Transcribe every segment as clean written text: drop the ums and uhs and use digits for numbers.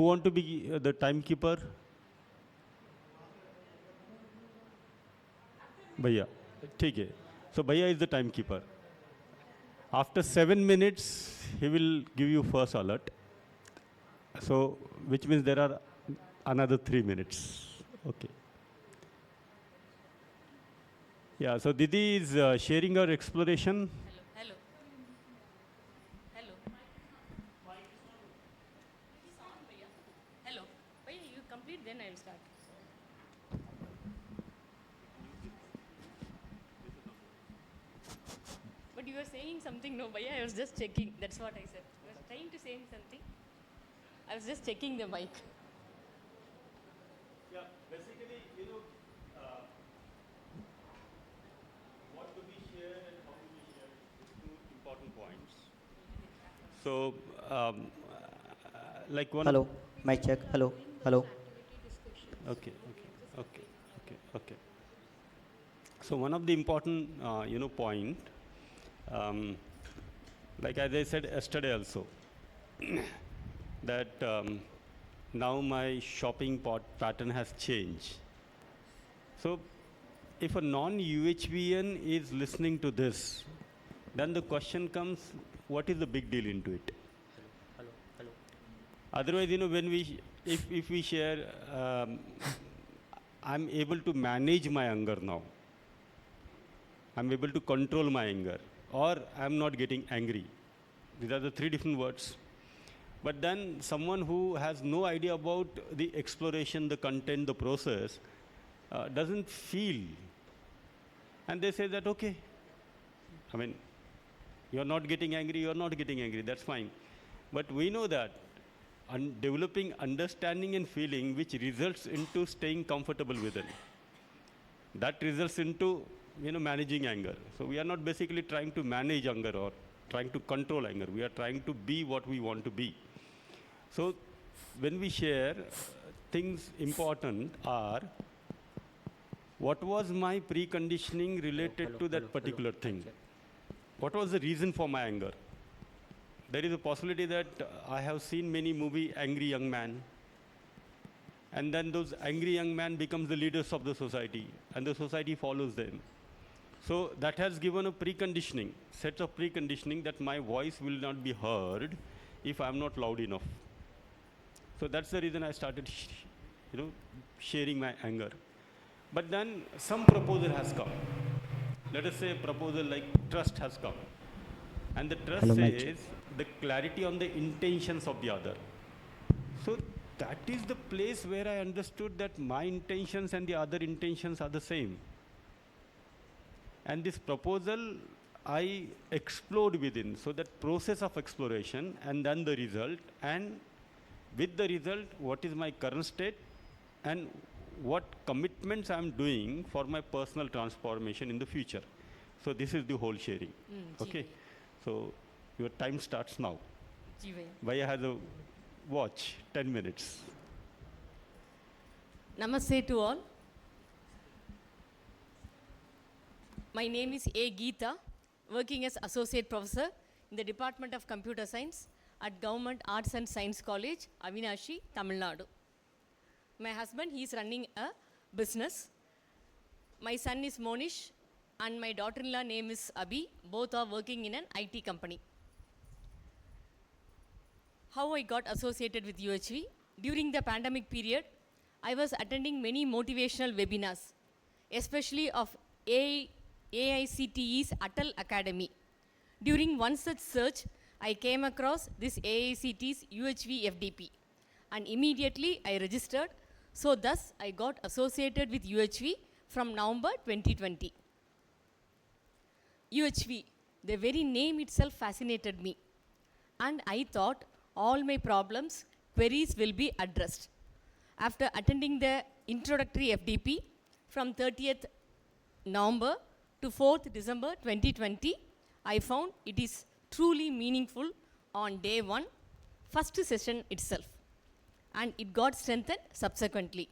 Who want to be the timekeeper? Bhaiya. ठीक है. So Bhaiya is the timekeeper. After 7 minutes, he will give you first alert. So, which means there are another 3 minutes. Okay. Yeah, so Didi is sharing her exploration. Hello. Hello. Hello. Bhaiya, you complete, then I will start. But you were saying something, no, Bhaiya, I was just checking. That's what I said. I was trying to say something. I was just checking the mic. Yeah, basically, what do we share and how do we share is two important points. So, like one. Hello, mic check. Hello, hello. Okay, okay. So one of the important, point, like as I said yesterday also, that now my shopping pattern has changed. So if a non-UHVN is listening to this, then the question comes, what is the big deal into it? Hello. Otherwise, when if we share, I'm able to manage my anger now. I'm able to control my anger, or I'm not getting angry. These are the three different words. But then someone who has no idea about the exploration, the content, the process, doesn't feel. And they say that, okay, I mean, you're not getting angry, that's fine. But we know that developing understanding and feeling which results into staying comfortable within. That results into, managing anger. So we are not basically trying to manage anger or trying to control anger. We are trying to be what we want to be. So when we share, things important are, what was my preconditioning related to that particular thing? What was the reason for my anger? There is a possibility that I have seen many movies, Angry Young Man, and then those angry young men becomes the leaders of the society, and the society follows them. So that has given a preconditioning, sets of preconditioning that my voice will not be heard if I'm not loud enough. So that's the reason I started, sharing my anger. But then some proposal has come. Let us say a proposal like trust has come. And the trust Hello, mic check. says the clarity on the intentions of the other. So that is the place where I understood that my intentions and the other intentions are the same. And this proposal I explored within. So that process of exploration and then the result, and with the result, what is my current state and what commitments I'm doing for my personal transformation in the future. So this is the whole sharing. Okay. So your time starts now. Ji Bhaiya. Bhaiya has a watch, 10 minutes. Namaste to all. My name is A. Geeta, working as Associate Professor in the Department of Computer Science at Government Arts and Science College, Avinashi, Tamil Nadu. My husband, he is running a business. My son is Monish, and my daughter-in-law name is Abhi. Both are working in an IT company. How I got associated with UHV? During the pandemic period, I was attending many motivational webinars, especially of AICTE's Atal Academy. During one such search, I came across this AICTE's UHV FDP, and immediately I registered. So thus, I got associated with UHV from November 2020. UHV, the very name itself fascinated me, and I thought all my problems, queries will be addressed. After attending the introductory FDP from 30th November to 4th December 2020, I found it is truly meaningful on day one, first session itself, and it got strengthened subsequently.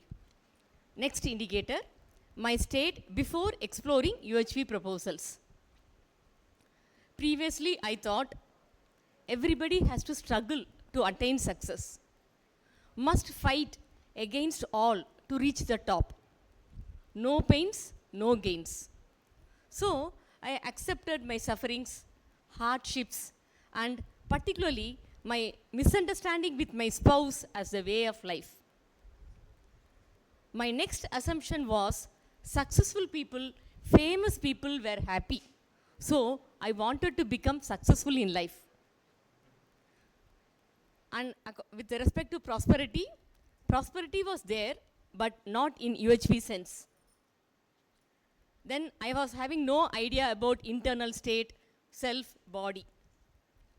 Next indicator, my state before exploring UHV proposals. Previously, I thought everybody has to struggle to attain success. must fight against all to reach the top. No pains, no gains. So I accepted my sufferings, hardships, and particularly my misunderstanding with my spouse as the way of life. My next assumption was successful people, famous people were happy. So I wanted to become successful in life. And with respect to prosperity, prosperity was there, but not in UHV sense. Then I was having no idea about internal state, self, body.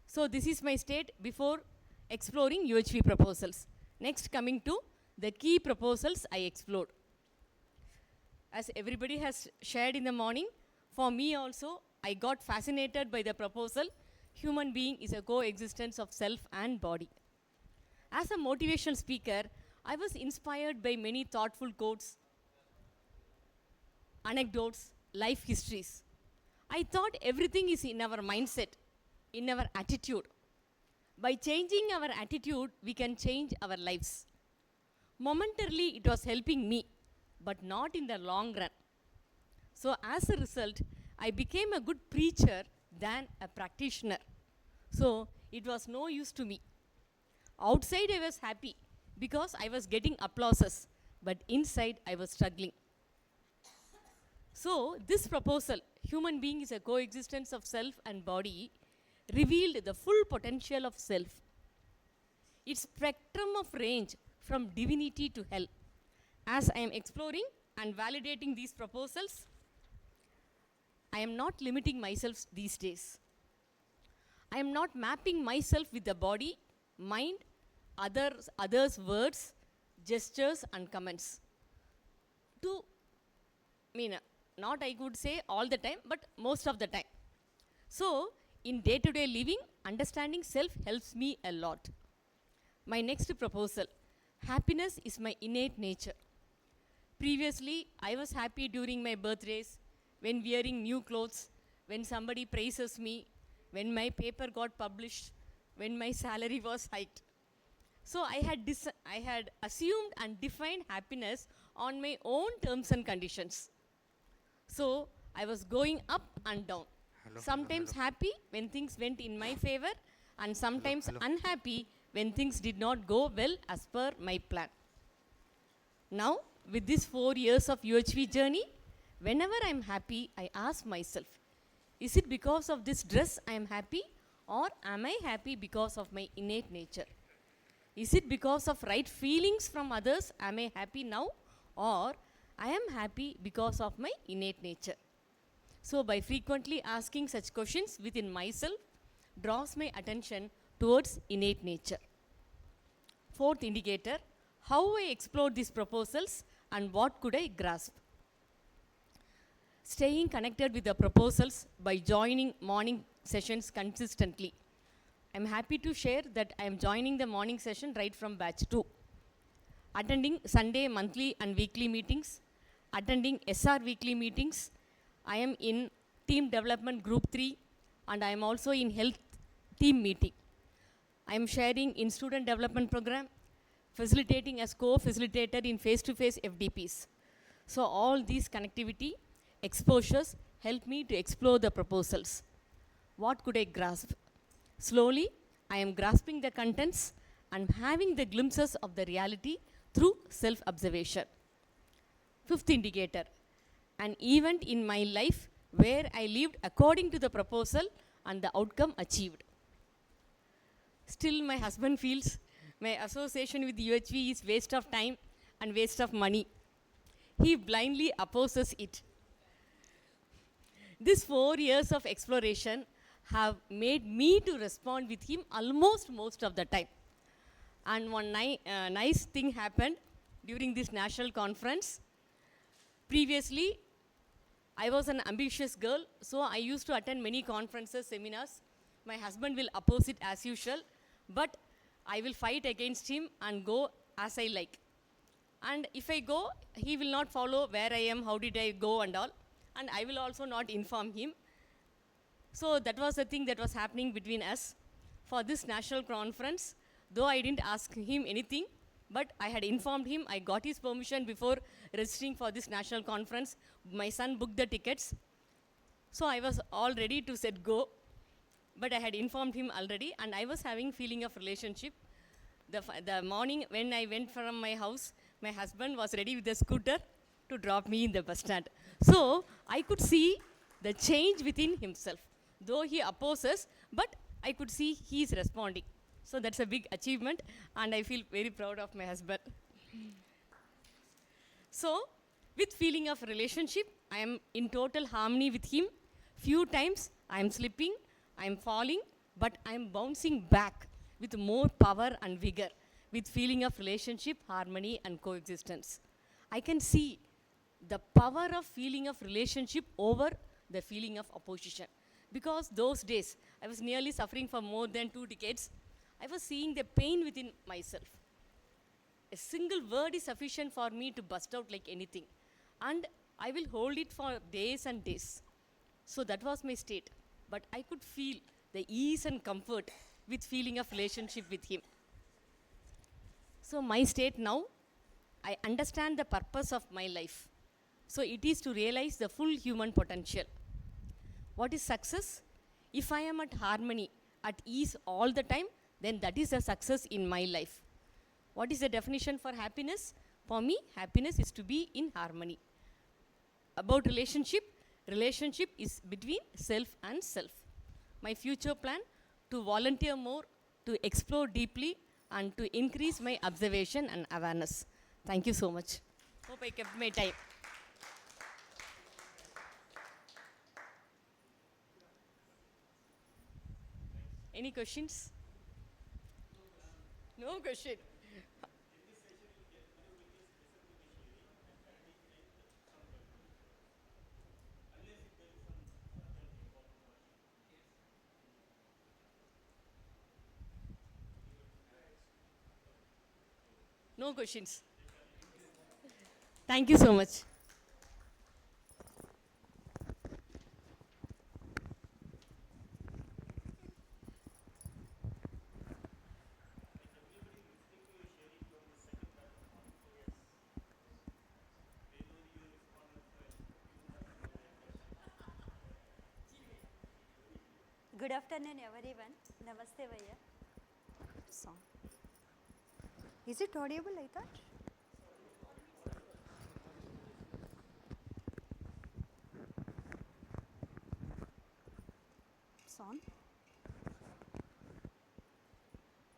So this is my state before exploring UHV proposals. Next, coming to the key proposals I explored. As everybody has shared in the morning, for me also, I got fascinated by the proposal, human being is a coexistence of self and body. As a motivational speaker, I was inspired by many thoughtful quotes, anecdotes, life histories. I thought everything is in our mindset, in our attitude. By changing our attitude, we can change our lives. Momentarily, it was helping me, but not in the long run. So as a result, I became a good preacher than a practitioner. So it was no use to me. Outside, I was happy because I was getting applauses, but inside, I was struggling. So this proposal, human being is a coexistence of self and body, revealed the full potential of self. Its spectrum of range from divinity to hell. As I am exploring and validating these proposals, I am not limiting myself these days. I am not mapping myself with the body, mind, others' words, gestures and comments. Not I could say all the time, but most of the time. So, in day-to-day living, understanding self helps me a lot. My next proposal, happiness is my innate nature. Previously, I was happy during my birthdays, when wearing new clothes, when somebody praises me, when my paper got published, when my salary was hiked. So I had assumed and defined happiness on my own terms and conditions. So I was going up and down. Sometimes happy when things went in my favor, and sometimes unhappy when things did not go well as per my plan. Now, with these 4 years of UHV journey, whenever I am happy, I ask myself, is it because of this dress I am happy, or am I happy because of my innate nature? Is it because of right feelings from others, am I happy now, or I am happy because of my innate nature? So by frequently asking such questions within myself, draws my attention towards innate nature. Fourth indicator, how I explored these proposals and what could I grasp. Staying connected with the proposals by joining morning sessions consistently. I'm happy to share that I am joining the morning session right from batch 2. Attending Sunday monthly and weekly meetings, attending SR weekly meetings. I am in team development group 3 and I am also in health team meeting. I am sharing in student development program, facilitating as co-facilitator in face-to-face FDPs. So all these connectivity, exposures help me to explore the proposals. What could I grasp? Slowly, I am grasping the contents and having the glimpses of the reality through self-observation. Fifth indicator, an event in my life where I lived according to the proposal and the outcome achieved. Still, my husband feels my association with UHV is waste of time and waste of money. He blindly opposes it. These 4 years of exploration have made me to respond with him almost most of the time. And one nice thing happened during this national conference. Previously, I was an ambitious girl, so I used to attend many conferences, seminars. My husband will oppose it as usual, but I will fight against him and go as I like. And if I go, he will not follow where I am, how did I go and all. And I will also not inform him. So that was the thing that was happening between us. For this national conference, though I didn't ask him anything, But I had informed him, I got his permission before registering for this national conference. My son booked the tickets. So I was all ready to set go. But I had informed him already, and I was having feeling of relationship. The morning when I went from my house, my husband was ready with a scooter to drop me in the bus stand. So I could see the change within himself. Though he opposes, but I could see he is responding. So that's a big achievement, and I feel very proud of my husband. So, with feeling of relationship, I am in total harmony with him. Few times I am slipping, I am falling, but I am bouncing back with more power and vigor, with feeling of relationship, harmony, and coexistence. I can see the power of feeling of relationship over the feeling of opposition. Because those days, I was nearly suffering for more than 2 decades. I was seeing the pain within myself. A single word is sufficient for me to bust out like anything. And I will hold it for days and days. So that was my state. But I could feel the ease and comfort with feeling of relationship with him. So my state now, I understand the purpose of my life. So it is to realize the full human potential. What is success? If I am at harmony, at ease all the time, then that is a success in my life. What is the definition for happiness? For me, happiness is to be in harmony. About relationship, relationship is between self and self. My future plan, to volunteer more, to explore deeply, and to increase my observation and awareness. Thank you so much. Hope I kept my time. Any questions? No question. No questions. Thank you so much. Good afternoon, everyone. Namaste, Vaya. Song. Is it audible, I thought? Song.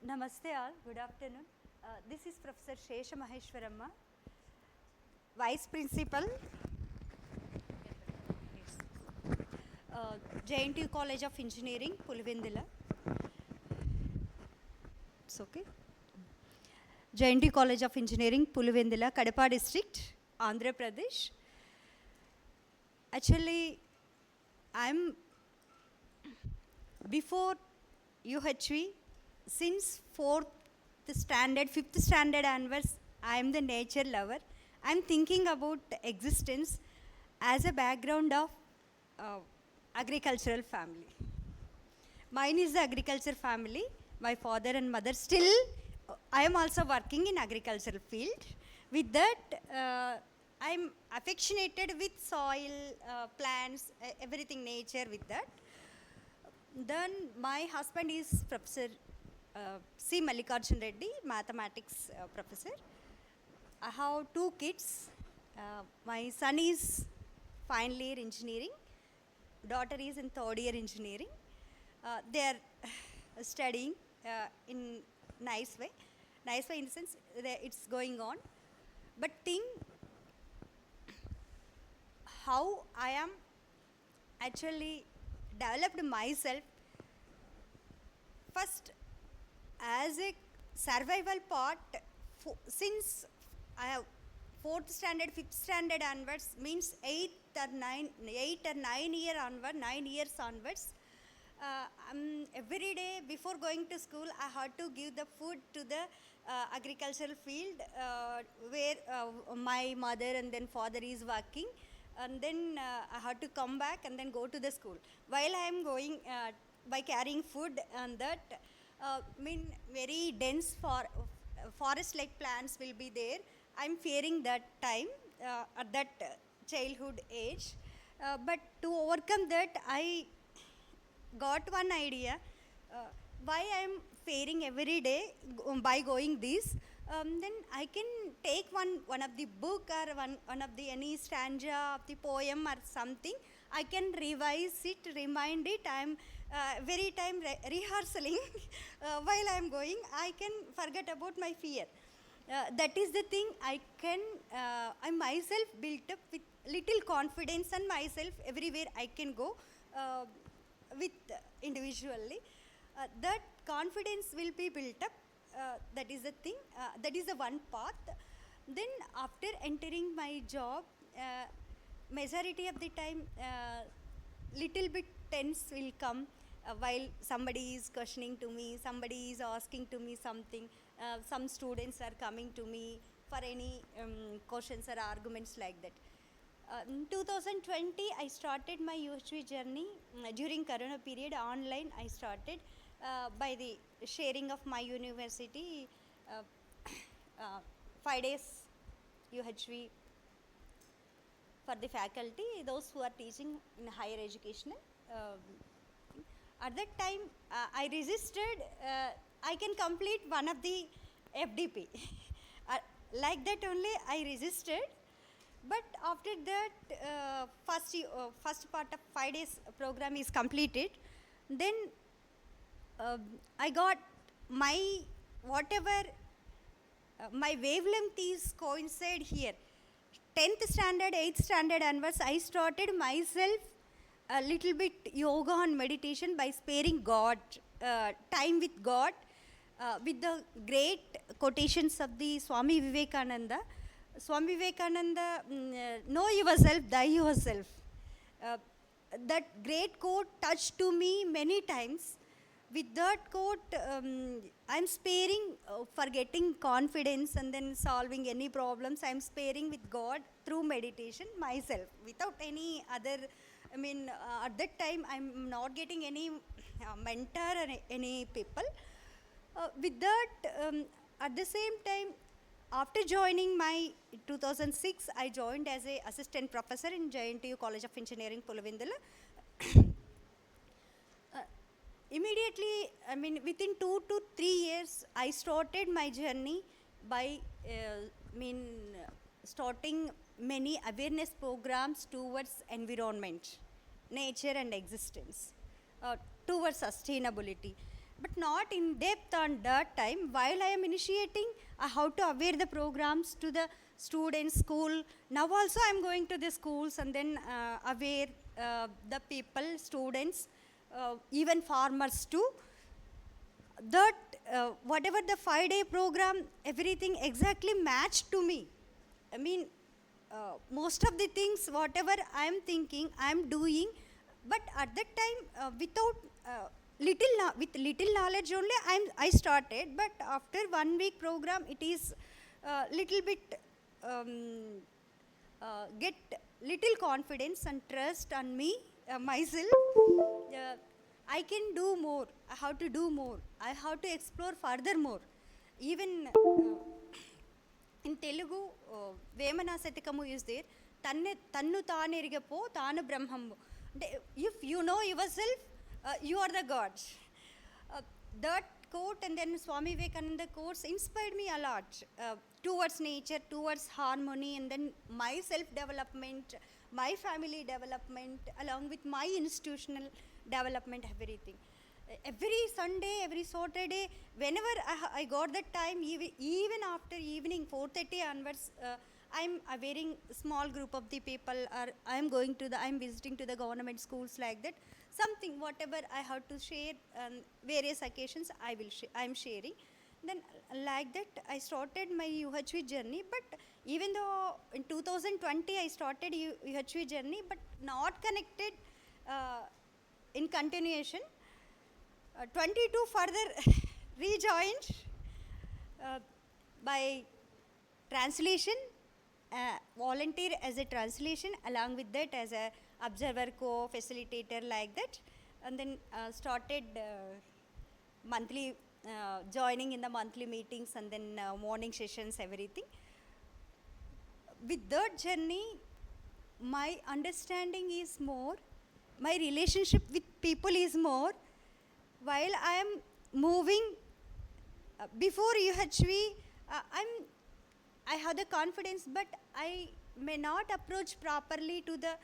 Namaste all. Good afternoon. This is Professor Shesha Maheshwaramma, Vice Principal, JNTU College of Engineering, Pulivendula. It's okay. JNTU College of Engineering, Pulivendula, Kadapa District, Andhra Pradesh. Actually, I'm before UHV, since 4th standard, 5th standard onwards, I'm the nature lover. I'm thinking about existence as a background of agricultural family. Mine is the agriculture family. My father and mother still, I am also working in agricultural field. With that, I'm affectionated with soil, plants, everything nature with that. Then my husband is Professor C. Mallikarjun Reddy, mathematics professor. I have 2 kids. My son is final year engineering. Daughter is in 3rd year engineering. They are studying in nice way. Nice way in the sense it's going on. But think how I am actually developed myself first as a survival part since I have 4th standard, 5th standard onwards, means 8 or 9 year onward, 9 years onwards. Every day before going to school, I had to give the food to the agricultural field where my mother and then father is working. And then I had to come back and then go to the school. While I am going by carrying food and that, mean very dense for forest-like plants will be there. I'm fearing that time at that childhood age. But to overcome that, I got one idea why I'm faring every day by going this. Then I can take one of the book or one of the any stanza of the poem or something. I can revise it, remind it. I'm very time rehearsing while I'm going. I can forget about my fear. That is the thing I myself built up with little confidence and myself everywhere I can go with individually. That confidence will be built up. That is the thing. That is the one path. Then after entering my job, majority of the time, little bit tense will come while somebody is questioning to me, somebody is asking to me something, some students are coming to me for any questions or arguments like that. In 2020, I started my UHV journey during Corona period online. I started by the sharing of my university 5 days UHV for the faculty, those who are teaching in higher education. At that time, I registered, I can complete one of the FDP. Like that only I registered. But after that, first part of 5 days program is completed. Then I got my whatever my wavelength is coincide here. 10th standard, 8th standard onwards, I started myself a little bit yoga and meditation by sparing God, time with God, with the great quotations of the Swami Vivekananda. Swami Vivekananda, know yourself, die yourself. That great quote touched to me many times. With that quote, I'm sparing for getting confidence and then solving any problems. I'm sparing with God through meditation myself without any other. I mean, at that time, I'm not getting any mentor or any people. With that, at the same time, after joining my 2006, I joined as a assistant professor in JNTU College of Engineering, Pulavendula. Immediately, I mean, within 2 to 3 years, I started my journey by starting many awareness programs towards environment, nature and existence, towards sustainability. But not in depth on that time. While I am initiating how to aware the programs to the students, school, now also I am going to the schools and then aware the people, students, even farmers too. That whatever the 5-day program, everything exactly matched to me. I mean, most of the things, whatever I am thinking, I am doing. But at that time, with little knowledge only, I started. But after 1 week program, it is little bit get little confidence and trust on me, myself. I can do more. I have to do more. I have to explore further more. Even in Telugu, Vemana Satikamu is there. Tannu taanerigapo, taanu brahmamu. If you know yourself, you are the God. That quote and then Swami Vivekananda quotes inspired me a lot towards nature, towards harmony, and then my self-development, my family development, along with my institutional development, everything. Every Sunday, every Saturday, whenever I got that time, even after evening 4:30 onwards, I'm wearing small group of the people, or I'm visiting to the government schools like that. Something, whatever I have to share, various occasions, I'm sharing. Then like that, I started my UHV journey. But even though in 2020 I started UHV journey, but not connected in continuation. 22 further rejoined by translation, volunteer as a translation, along with that as a observer, co-facilitator like that, and then started monthly joining in the monthly meetings and then morning sessions, everything. With that journey, my understanding is more, my relationship with people is more. While I am moving before UHV, I have the confidence, but I may not approach properly to the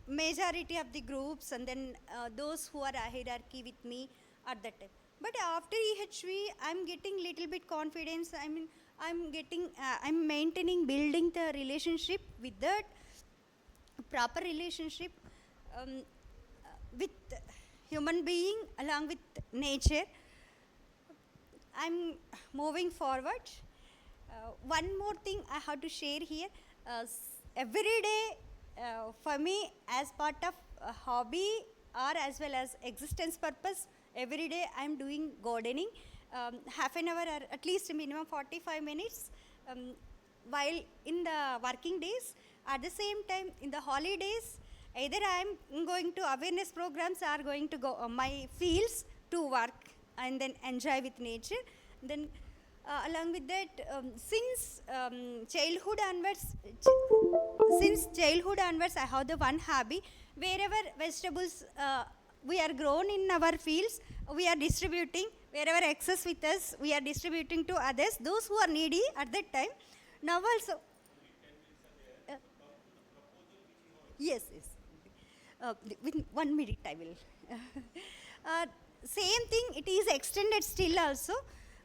majority of the groups and then those who are a hierarchy with me at that time. But after EHV, I'm getting little bit confidence. I mean, I'm maintaining, building the relationship with that proper relationship with human being along with nature. I'm moving forward. One more thing I have to share here. Every day for me, as part of a hobby or as well as existence purpose, every day I'm doing gardening. Half an hour or at least minimum 45 minutes while in the working days. At the same time, in the holidays, either I'm going to awareness programs or going to go my fields to work and then enjoy with nature. Then along with that, since childhood onwards, I have the one hobby. Wherever vegetables we are grown in our fields, we are distributing. Wherever excess with us, we are distributing to others, those who are needy at that time. Now also, yes. Within 1 minute I will. Same thing, it is extended still also.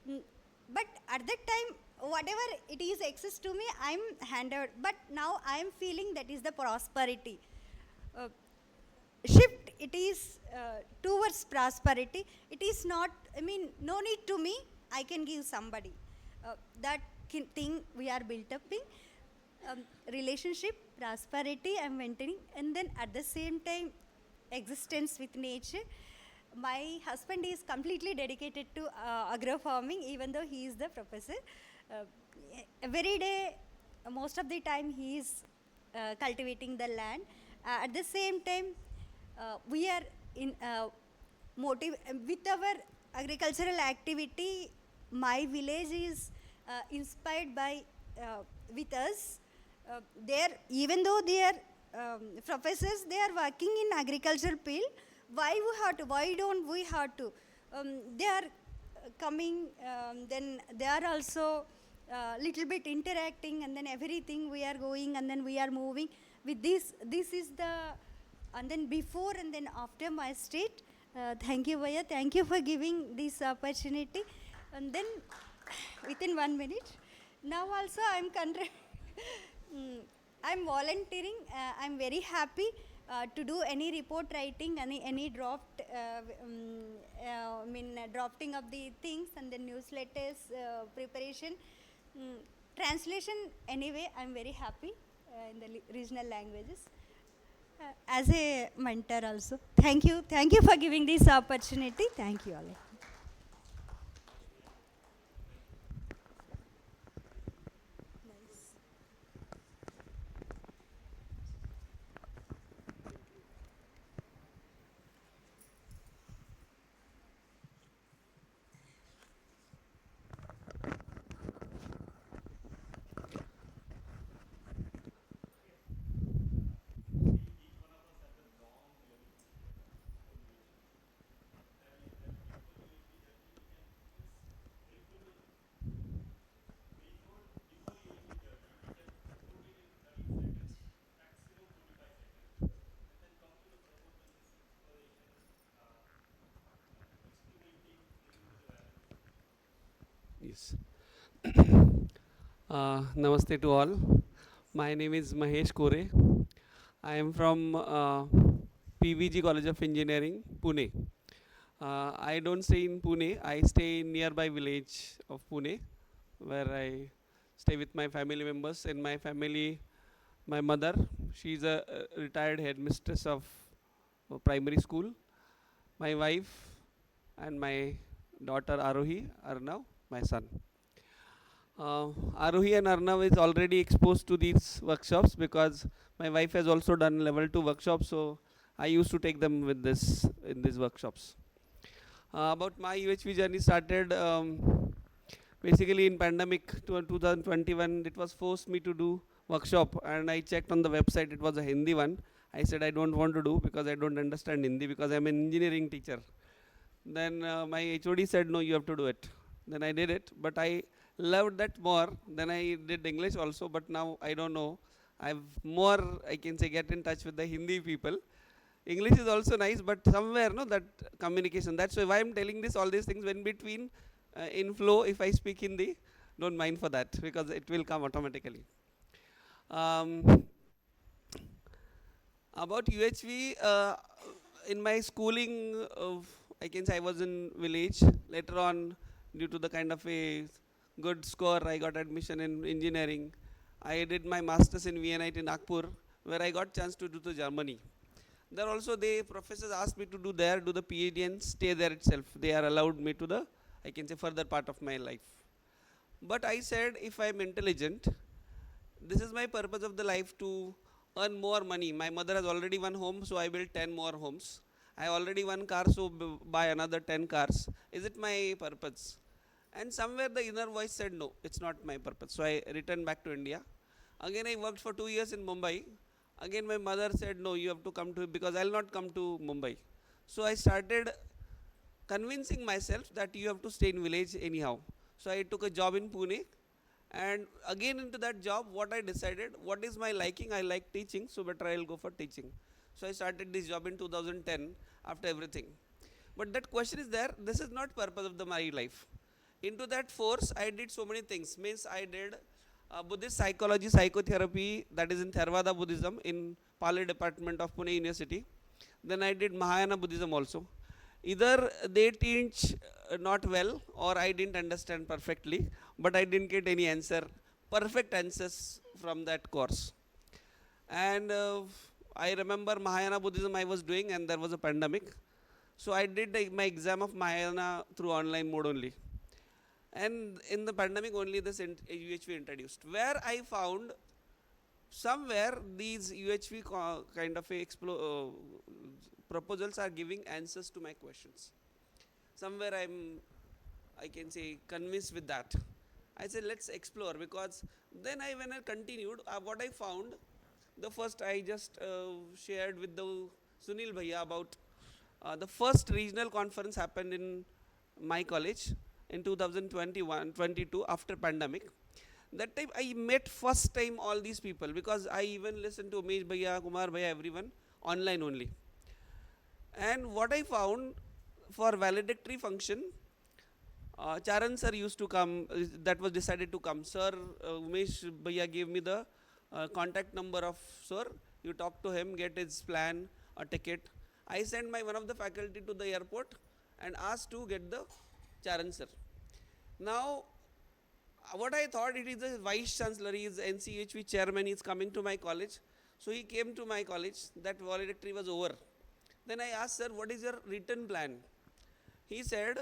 But at that time, whatever it is access to me, I'm handed. But now I am feeling that is the prosperity. Shift, it is towards prosperity. It is not, I mean, no need to me, I can give somebody. That thing we are built up in. Relationship, prosperity, I'm maintaining. And then at the same time, existence with nature. My husband is completely dedicated to agro farming, even though he is the professor. Every day, most of the time, he is cultivating the land. At the same time, we are in with our agricultural activity. My village is inspired by with us. Even though they are professors, they are working in agriculture field. Why don't we have to? They are coming, then they are also little bit interacting, and then everything we are going, and then we are moving. With this is the, and then before and then after my state. Thank you, Vaya. Thank you for giving this opportunity. And then within 1 minute, now also I'm volunteering. I'm very happy to do any report writing, any draft, drafting of the things and the newsletters preparation, translation. Anyway, I'm very happy in the regional languages. As a mentor also. Thank you for giving this opportunity. Thank you all. Yes. Namaste to all. My name is Mahesh Kore. I am from PVG College of Engineering, Pune. I don't stay in Pune. I stay in nearby village of Pune, where I stay with my family members. In my family, my mother, she's a retired headmistress of primary school. My wife and my daughter Arohi, Arnav, my son. Arohi and Arnav is already exposed to these workshops because my wife has also done level 2 workshops, so I used to take them with this in these workshops. About my UHV journey started basically in pandemic 2021. It was forced me to do workshop, and I checked on the website. It was a Hindi one. I said I don't want to do because I don't understand Hindi because I'm an engineering teacher. Then my HOD said no, you have to do it. Then I did it, but I loved that more. Then I did English also, but now I don't know. I've more, I can say, get in touch with the Hindi people. English is also nice, but somewhere, no, that communication. That's why I'm telling this, all these things, when between in flow, if I speak Hindi, don't mind for that, because it will come automatically. About UHV, in my schooling, I can say I was in village. Later on, due to the kind of a good score, I got admission in engineering. I did my masters in VNIT Nagpur, where I got chance to do to Germany. There also, the professors asked me to do there, do the PhD and stay there itself. They are allowed me to the, I can say, further part of my life. But I said, if I am intelligent, this is my purpose of the life, to earn more money. My mother has already one home, so I built 10 more homes. I already one car, so buy another 10 cars. Is it my purpose? And somewhere the inner voice said, no, it's not my purpose. So I returned back to India. Again, I worked for 2 years in Mumbai. Again, my mother said, no, you have to come to, because I'll not come to Mumbai. So I started convincing myself that you have to stay in village anyhow. So I took a job in Pune. And again into that job, what I decided, what is my liking? I like teaching, so better I'll go for teaching. So I started this job in 2010 after everything. But that question is there, this is not purpose of my life. Into that force, I did so many things. Means I did Buddhist psychology, psychotherapy, that is in Theravada Buddhism in Pali department of Pune University. Then I did Mahayana Buddhism also. Either they teach not well, or I didn't understand perfectly, but I didn't get any answer, perfect answers from that course. And I remember Mahayana Buddhism I was doing, and there was a pandemic. So I did my exam of Mahayana through online mode only. And in the pandemic only this UHV introduced, where I found somewhere these UHV kind of proposals are giving answers to my questions. Somewhere I can say, convinced with that. I said, let's explore, because then when I continued, what I found, the first I just shared with the Sunil Bhaiya about the first regional conference happened in my college in 2021-22 after pandemic. That time I met first time all these people, because I even listened to Umesh Bhaiya, Kumar Bhaiya, everyone online only. And what I found, for valedictory function, Charan sir used to come, that was decided to come. Sir, Umesh Bhaiya gave me the contact number of sir. You talk to him, get his plan, a ticket. I sent my one of the faculty to the airport and asked to get the Charan sir. Now, what I thought, it is the vice chancellor, he is NCHV chairman, he is coming to my college. So he came to my college, that valedictory was over. Then I asked, sir, what is your written plan? He said,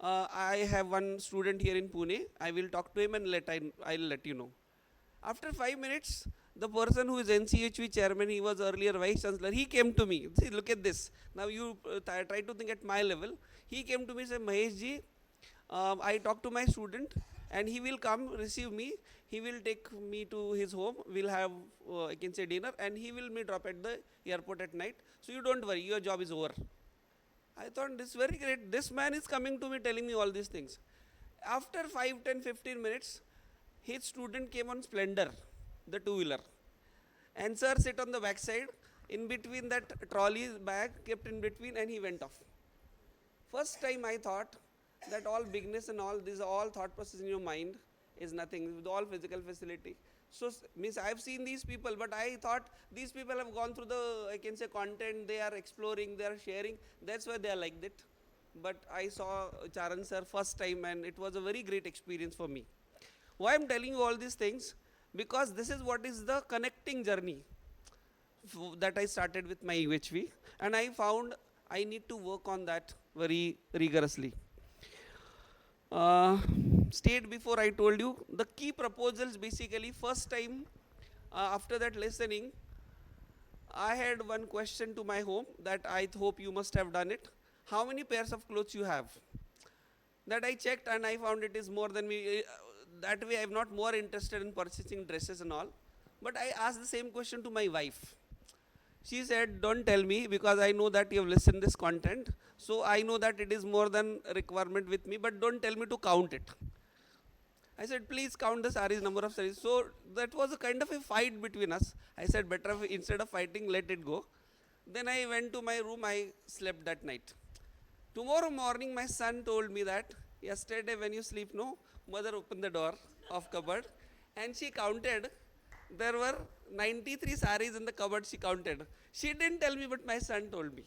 I have one student here in Pune, I will talk to him and I'll let you know. After 5 minutes, the person who is NCHV chairman, he was earlier vice chancellor, he came to me. See, look at this. Now you try to think at my level. He came to me and said, Mahesh ji, I talked to my student and he will come receive me. He will take me to his home. We'll have, I can say, dinner, and he will me drop at the airport at night. So you don't worry, your job is over. I thought, this is very great. This man is coming to me telling me all these things. After 5, 10, 15 minutes, his student came on Splendor, the two-wheeler. And sir sit on the back side, in between that trolley bag kept in between, and he went off. First time I thought that all bigness and all these, all thought process in your mind is nothing, with all physical facility. So means I have seen these people, but I thought these people have gone through the, I can say, content, they are exploring, they are sharing, that's why they are like that. But I saw Charan sir first time, and it was a very great experience for me. Why I am telling you all these things? Because this is what is the connecting journey that I started with my UHV, and I found I need to work on that very rigorously. State before I told you, the key proposals basically, first time after that listening, I had one question to my home that I hope you must have done it. how many pairs of clothes you have? That I checked and I found it is more than me. That way I'm not more interested in purchasing dresses and all. But I asked the same question to my wife. She said, don't tell me because I know that you have listened this content. So I know that it is more than a requirement with me, but don't tell me to count it. I said, please count the saris, number of saris. So that was a kind of a fight between us. I said, better instead of fighting, let it go. Then I went to my room, I slept that night. Tomorrow morning, my son told me that, yesterday when you sleep, no, mother opened the door of cupboard and she counted. There were 93 saris in the cupboard, she counted. She didn't tell me, but my son told me.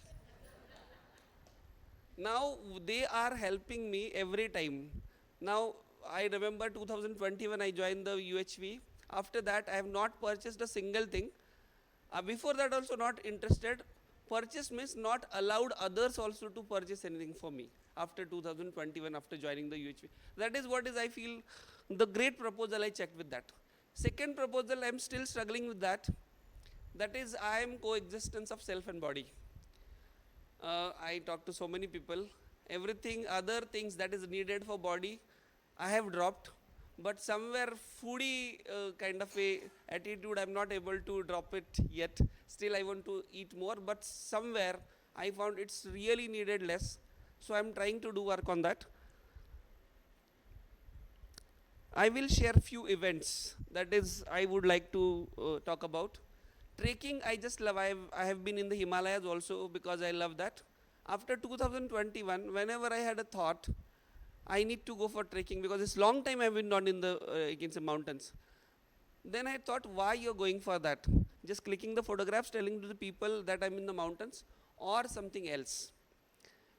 Now they are helping me every time. Now I remember 2020 when I joined the UHV. After that, I have not purchased a single thing. Before that also not interested. Purchase means not allowed others also to purchase anything for me. After 2021, after joining the UHV. That is what is I feel the great proposal I checked with that. Second proposal, I am still struggling with that. That is, I am coexistence of self and body. I talk to so many people. Everything, other things that is needed for body, I have dropped. But somewhere foodie kind of a attitude, I'm not able to drop it yet. Still, I want to eat more. But somewhere, I found it's really needed less. So I'm trying to do work on that. I will share few events that is I would like to talk about. Trekking, I just love. I have been in the Himalayas also because I love that. After 2021, whenever I had a thought, I need to go for trekking because it's long time I've been not in the against the mountains. Then I thought, why you're going for that? Just clicking the photographs, telling to the people that I'm in the mountains or something else.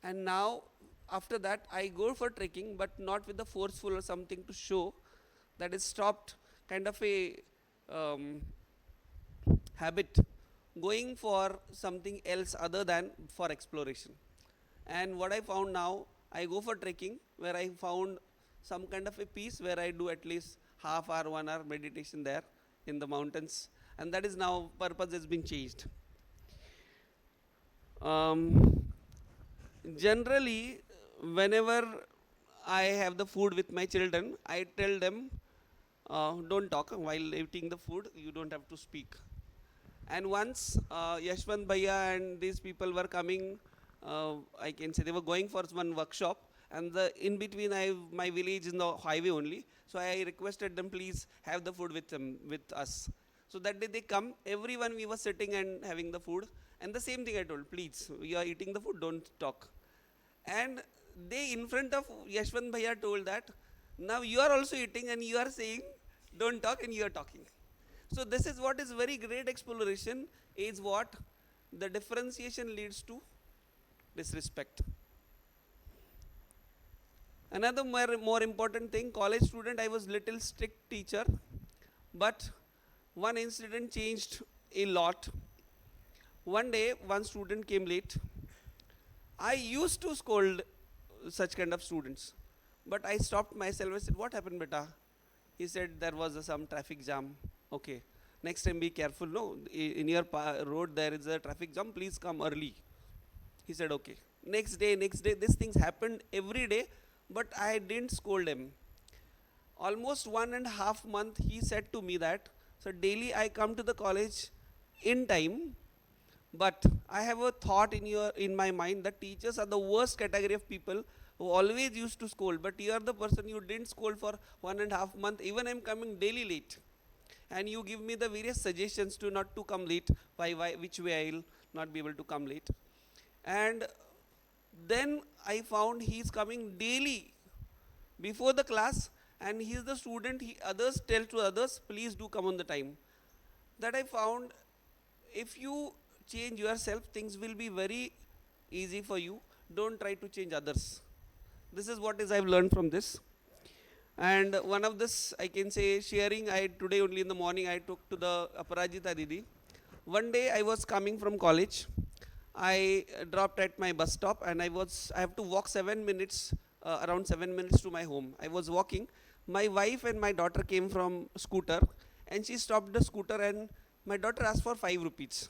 And now, after that, I go for trekking, but not with the forceful or something to show. That is stopped kind of a habit, going for something else other than for exploration. And what I found now, I go for trekking where I found some kind of a peace where I do at least half hour, 1 hour meditation there in the mountains. And that is now purpose has been changed. Generally, whenever I have the food with my children, I tell them, don't talk while eating the food, you don't have to speak. And once Yashwant Bhaiya and these people were coming, I can say they were going for one workshop, and in between my village is the highway only, so I requested them please have the food with them, with us. So that day they come, everyone we were sitting and having the food, and the same thing I told, please, we are eating the food, don't talk. And they in front of Yashwant Bhaiya told that, now you are also eating and you are saying, don't talk, and you are talking. So this is what is very great exploration, is what the differentiation leads to disrespect. Another more important thing, college student, I was little strict teacher, but one incident changed a lot. One day, one student came late. I used to scold such kind of students, but I stopped myself. I said, what happened, beta? He said, there was some traffic jam. Okay, next time be careful. No, in your road there is a traffic jam, please come early. He said, okay. Next day, these things happened every day, but I didn't scold him. Almost 1.5 months, he said to me that, so daily I come to the college in time, but I have a thought in my mind that teachers are the worst category of people who always used to scold, but you are the person you didn't scold for 1.5 months, even I'm coming daily late. And you give me the various suggestions to not to come late, which way I'll not be able to come late. And then I found he's coming daily before the class, and he's the student, others tell to others, please do come on the time. That I found, if you change yourself, things will be very easy for you. Don't try to change others. This is what I've learned from this. And one of this, I can say, sharing, today only in the morning, I took to the Aparajita Didi. One day I was coming from college. I dropped at my bus stop and I have to walk 7 minutes, around 7 minutes to my home. I was walking. My wife and my daughter came from scooter and she stopped the scooter and my daughter asked for 5 rupees.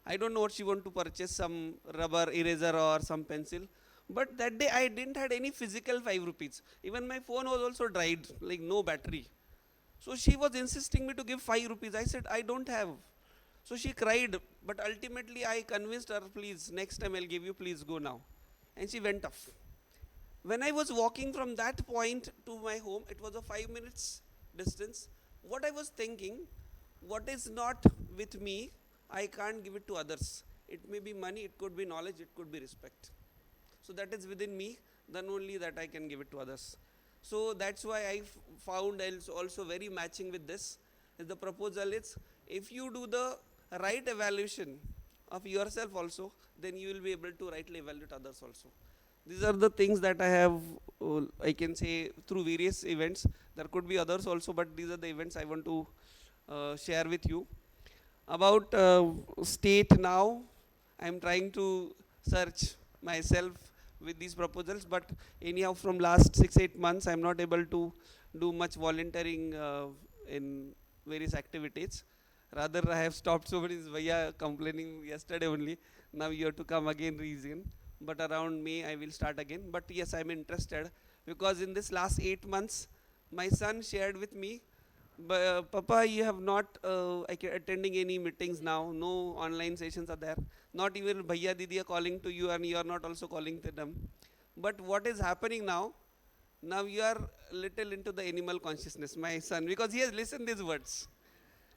I don't know what she want to purchase, some rubber eraser or some pencil. But that day I didn't had any physical 5 rupees. Even my phone was also dried, like no battery. So she was insisting me to give 5 rupees. I said, I don't have. So she cried, but ultimately I convinced her, please, next time I'll give you, please go now. And she went off. When I was walking from that point to my home, it was a 5 minutes distance. What I was thinking, what is not with me, I can't give it to others. It may be money, it could be knowledge, it could be respect. So that is within me, then only that I can give it to others. So that's why I found also very matching with this. The proposal is, if you do the right evaluation of yourself also, then you will be able to rightly evaluate others also. These are the things that I have, I can say, through various events. There could be others also, but these are the events I want to share with you. About state now, I am trying to search myself with these proposals, but anyhow from last 6-8 months I am not able to do much volunteering in various activities. Rather I have stopped. So many Vaya complaining yesterday only, now you have to come again reason. But around May I will start again. But yes, I am interested, because in this last 8 months my son shared with me, Papa, you have not attending any meetings now, no online sessions are there, not even Bhaiya Didi are calling to you and you are not also calling to them. But what is happening now, now you are little into the animal consciousness, my son, because he has listened these words.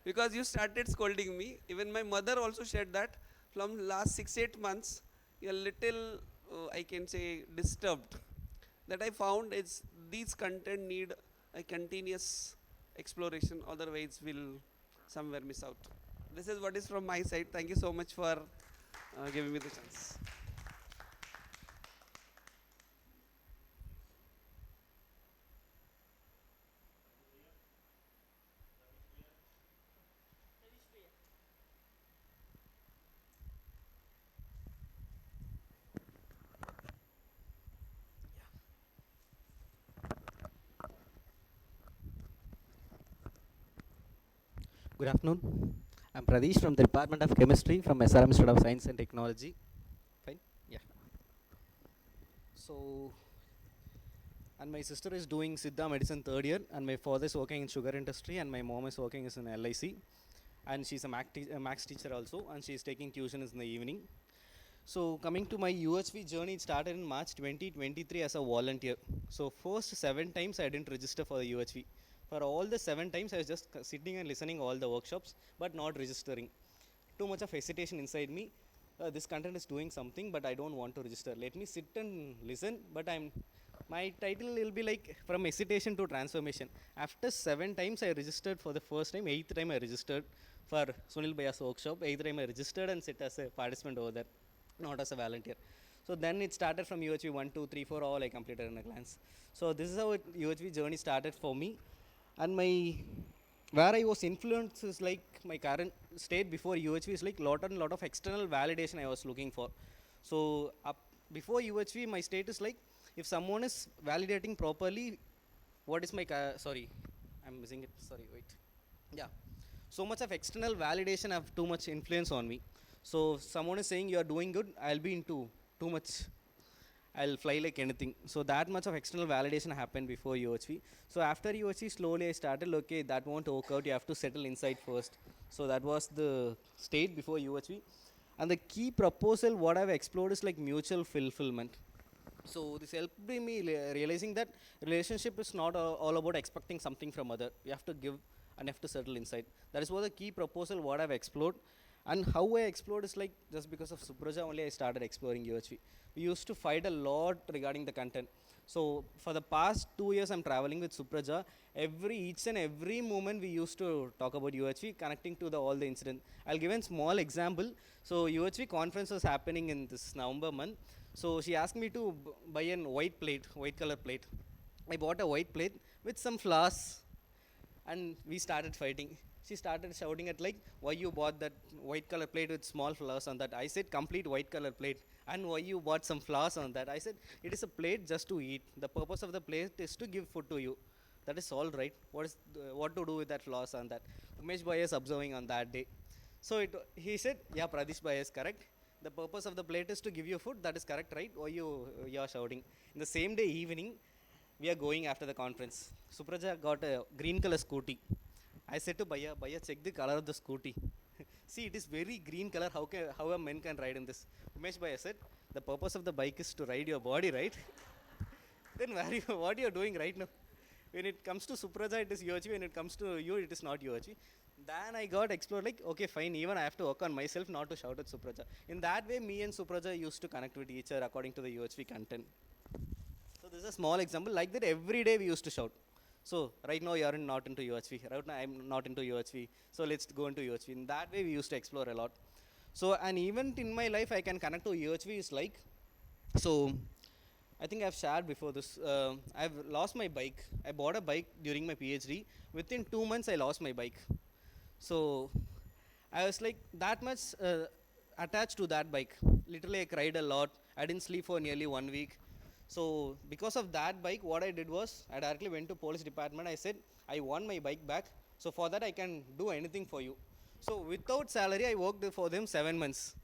Because you started scolding me, even my mother also said that from last 6-8 months, you are little, I can say, disturbed. That I found is these content need a continuous exploration, otherwise will somewhere miss out. This is what is from my side. Thank you so much for giving me the chance. Good afternoon. I'm Pradesh from the Department of Chemistry from SRM Institute of Science and Technology. Fine? Yeah. So, and my sister is doing Siddha Medicine third year, and my father is working in sugar industry, and my mom is working in LIC, and she's a max teacher also, and she's taking tuitions in the evening. So coming to my UHV journey, it started in March 2023 as a volunteer. So first 7 times I didn't register for the UHV. For all the 7 times I was just sitting and listening all the workshops, but not registering. Too much of hesitation inside me. This content is doing something, but I don't want to register. Let me sit and listen, but my title will be like from hesitation to transformation. After 7 times I registered for the first time, 8th time I registered for Sunil Bhaiya's workshop. 8th time I registered and sit as a participant over there, not as a volunteer. So then it started from UHV 1, 2, 3, 4, all I completed in a glance. So this is how UHV journey started for me. And where I was influenced is like my current state before UHV is like lot of external validation I was looking for. So before UHV, my state is like, if someone is validating properly, what is my, sorry, I'm missing it, sorry, wait. Yeah, so much of external validation have too much influence on me. So if someone is saying you are doing good, I'll be into too much, I'll fly like anything. So that much of external validation happened before UHV. So after UHV, slowly I started, okay, that won't work out, you have to settle inside first. So that was the state before UHV. And the key proposal, what I've explored is like mutual fulfillment. So this helped me realizing that relationship is not all about expecting something from other. You have to give and you have to settle inside. That is what the key proposal, what I've explored. And how I explored is like, just because of Supraja only I started exploring UHV. We used to fight a lot regarding the content. So for the past 2 years I'm traveling with Supraja. Each and every moment we used to talk about UHV, connecting to all the incident. I'll give a small example. So UHV conference was happening in this November month. So she asked me to buy a white color plate. I bought a white plate with some flowers and we started fighting. She started shouting at like, why you bought that white color plate with small flowers on that? I said, complete white color plate. And why you bought some flowers on that? I said, it is a plate just to eat. The purpose of the plate is to give food to you. That is all right. What to do with that flowers on that? Umesh Bhai is observing on that day. So he said, yeah, Pradesh Bhai is correct. The purpose of the plate is to give you food. That is correct, right? Why you are shouting? In the same day evening, we are going after the conference. Supraja got a green color scooty. I said to Bhaiya, check the color of the scooty. See, it is very green color. How a man can ride in this? Umesh Bhaiya said, the purpose of the bike is to ride your body, right? Then what you are doing right now? When it comes to Supraja, it is UHV. When it comes to you, it is not UHV. Then I got explored like, okay, fine, even I have to work on myself not to shout at Supraja. In that way, me and Supraja used to connect with each other according to the UHV content. So this is a small example. Like that, every day we used to shout. So right now you are not into UHV. Right now I'm not into UHV. So let's go into UHV. In that way, we used to explore a lot. So an event in my life I can connect to UHV is like, so I think I've shared before this. I've lost my bike. I bought a bike during my PhD. Within 2 months, I lost my bike. So I was like that much attached to that bike. Literally, I cried a lot. I didn't sleep for nearly 1 week. So because of that bike, what I did was I directly went to police department. I said I want my bike back. So for that, I can do anything for you. So without salary, I worked for them 7 months.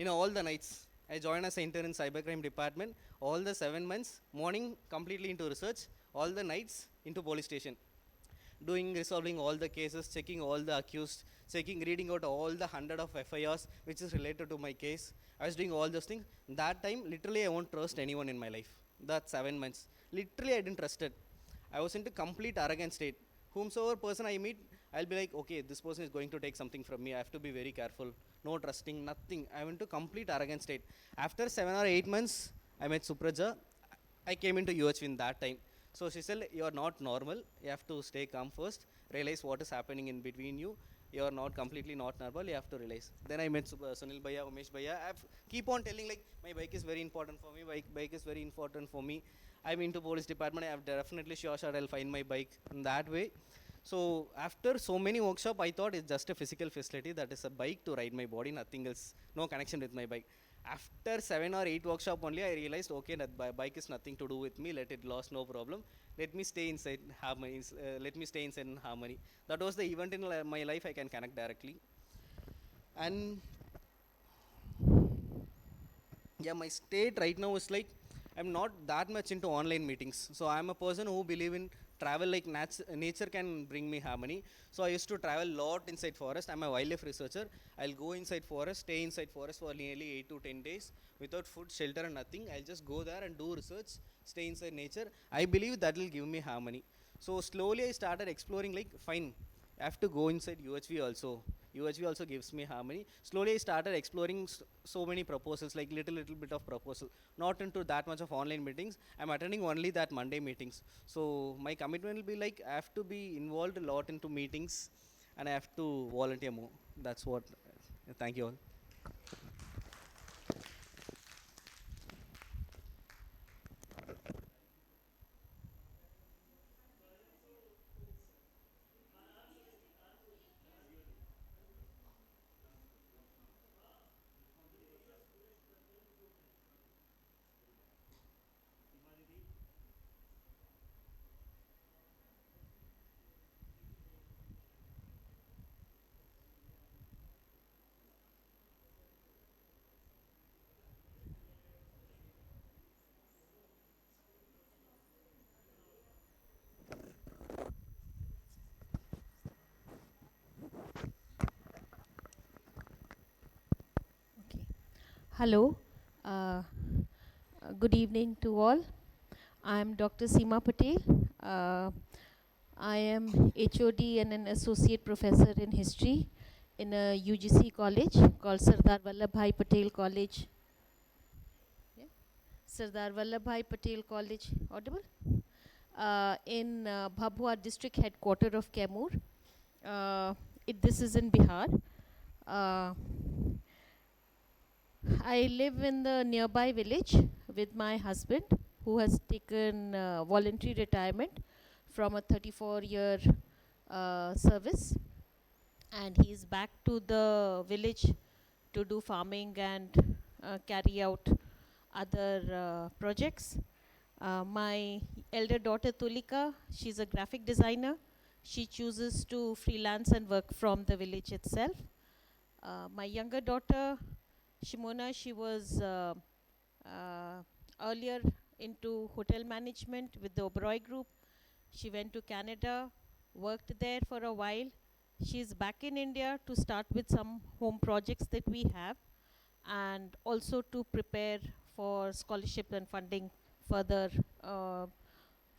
All the nights. I joined as an intern in cybercrime department. All the 7 months, morning completely into research. All the nights into police station. Resolving all the cases, checking all the accused, reading out all the 100 of FIRs which is related to my case. I was doing all those things. That time, literally, I won't trust anyone in my life. That 7 months. Literally, I didn't trust it. I was into complete arrogant state. Whomsoever person I meet, I'll be like, okay, this person is going to take something from me. I have to be very careful. No trusting, nothing. I went to complete arrogant state. After 7 or 8 months, I met Supraja. I came into UHV in that time. So she said, you are not normal. You have to stay calm first. Realize what is happening in between you. You are not completely not normal. You have to realize. Then I met Sunil Bhaiya, Umesh Bhaiya. I keep on telling like my bike is very important for me. Bike is very important for me. I'm into police department. I have definitely sure I'll find my bike in that way. So after so many workshop, I thought it's just a physical facility. That is a bike to ride my body. Nothing else. No connection with my bike. After 7 or 8 workshop only, I realized, okay, that bike is nothing to do with me. Let it lost, no problem. Let me stay inside harmony. Let me stay inside in harmony. That was the event in my life I can connect directly. And yeah, my state right now is like I'm not that much into online meetings. So I'm a person who believe in travel, like nature can bring me harmony. So I used to travel a lot inside forest. I'm a wildlife researcher. I'll go inside forest, stay inside forest for nearly 8 to 10 days without food, shelter and nothing. I'll just go there and do research, stay inside nature. I believe that will give me harmony. So slowly I started exploring like, fine, I have to go inside UHV also. UHV also gives me harmony. Slowly I started exploring so many proposals, like little bit of proposal. Not into that much of online meetings. I'm attending only that Monday meetings. So my commitment will be like I have to be involved a lot into meetings and I have to volunteer more. That's what. Thank you all. Okay. Hello. Good evening to all. I'm Dr. Seema Patel. I am HOD and an associate professor in history in a UGC college called Sardar Vallabhbhai Patel College. Yeah? Sardar Vallabhbhai Patel College, audible? In Bhabua district headquarter of Kaimur. This is in Bihar. I live in the nearby village with my husband, who has taken voluntary retirement from a 34-year service, and he is back to the village to do farming and carry out other projects. My elder daughter Tulika, she's a graphic designer. She chooses to freelance and work from the village itself. My younger daughter, Shimona, she was uh, earlier into hotel management with the Oberoi Group. She went to Canada, worked there for a while. She's back in India to start with some home projects that we have, and also to prepare for scholarship and funding further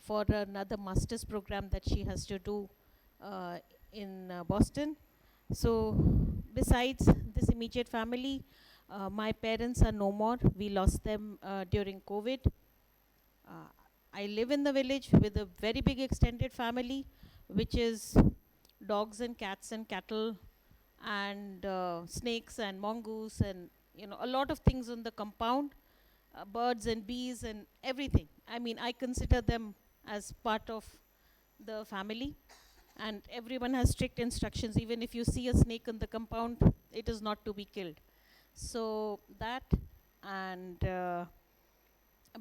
for another master's program that she has to do uh, in Boston. So, besides this immediate family, my parents are no more. We lost them during COVID. Uh, I live in the village with a very big extended family, which is dogs and cats and cattle and snakes and mongoose and a lot of things on the compound, birds and bees and everything. I mean, I consider them as part of the family, and everyone has strict instructions. Even if you see a snake in the compound, it is not to be killed. So that, and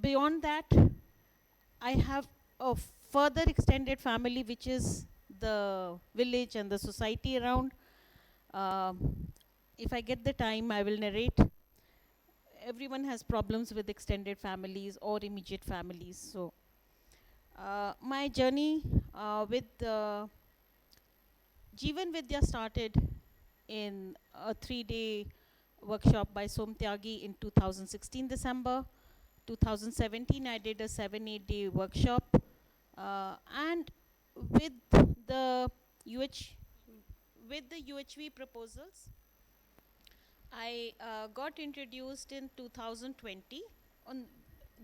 beyond that, I have a further extended family, which is the village and the society around. If I get the time, I will narrate. Everyone has problems with extended families or immediate families. So, my journey with Jeevan Vidya started in a 3-day workshop by Som Tyagi in 2016 December. 2017 I did a 7-8 day workshop, and with the UHV proposals, I got introduced in 2020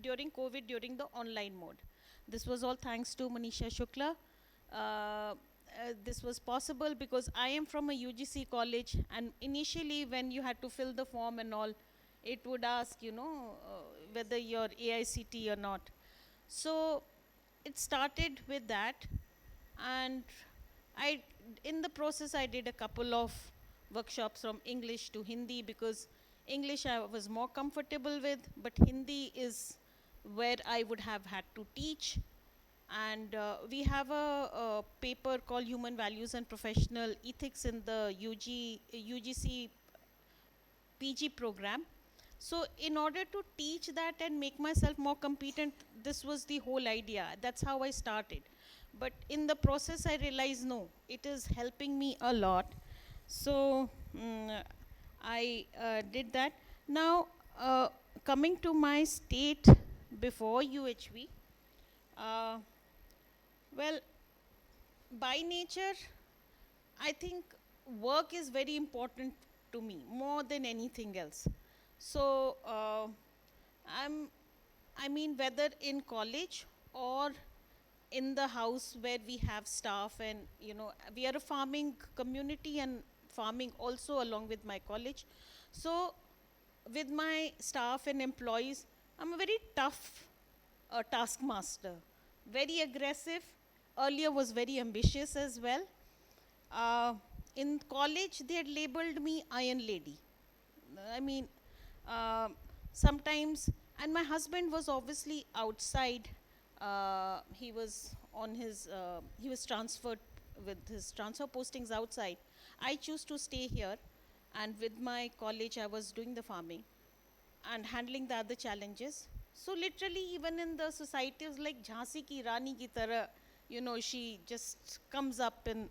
during COVID, during the online mode. This was all thanks to Manisha Shukla. This was possible because I am from a UGC college, and initially when you had to fill the form and all, it would ask, whether you're AICT or not. So it started with that, and in the process I did a couple of workshops from English to Hindi, because English I was more comfortable with, but Hindi is where I would have had to teach. And we have a paper called Human Values and Professional Ethics in the UGC PG program. So in order to teach that and make myself more competent, this was the whole idea. That's how I started. But in the process, I realized, no, it is helping me a lot. So I did that. Now, coming to my state before UHV, well, by nature, I think work is very important to me, more than anything else. So I mean, whether in college or in the house where we have staff, and we are a farming community and farming also along with my college. So with my staff and employees, I'm a very tough taskmaster, very aggressive. Earlier was very ambitious as well. In college, they had labeled me Iron Lady. I mean, sometimes, and my husband was obviously outside. He was on his, he was transferred with his transfer postings outside. I choose to stay here, and with my college, I was doing the farming and handling the other challenges. So literally, even in the society, it was like Jhansi ki Rani ki tarah, she just comes up and,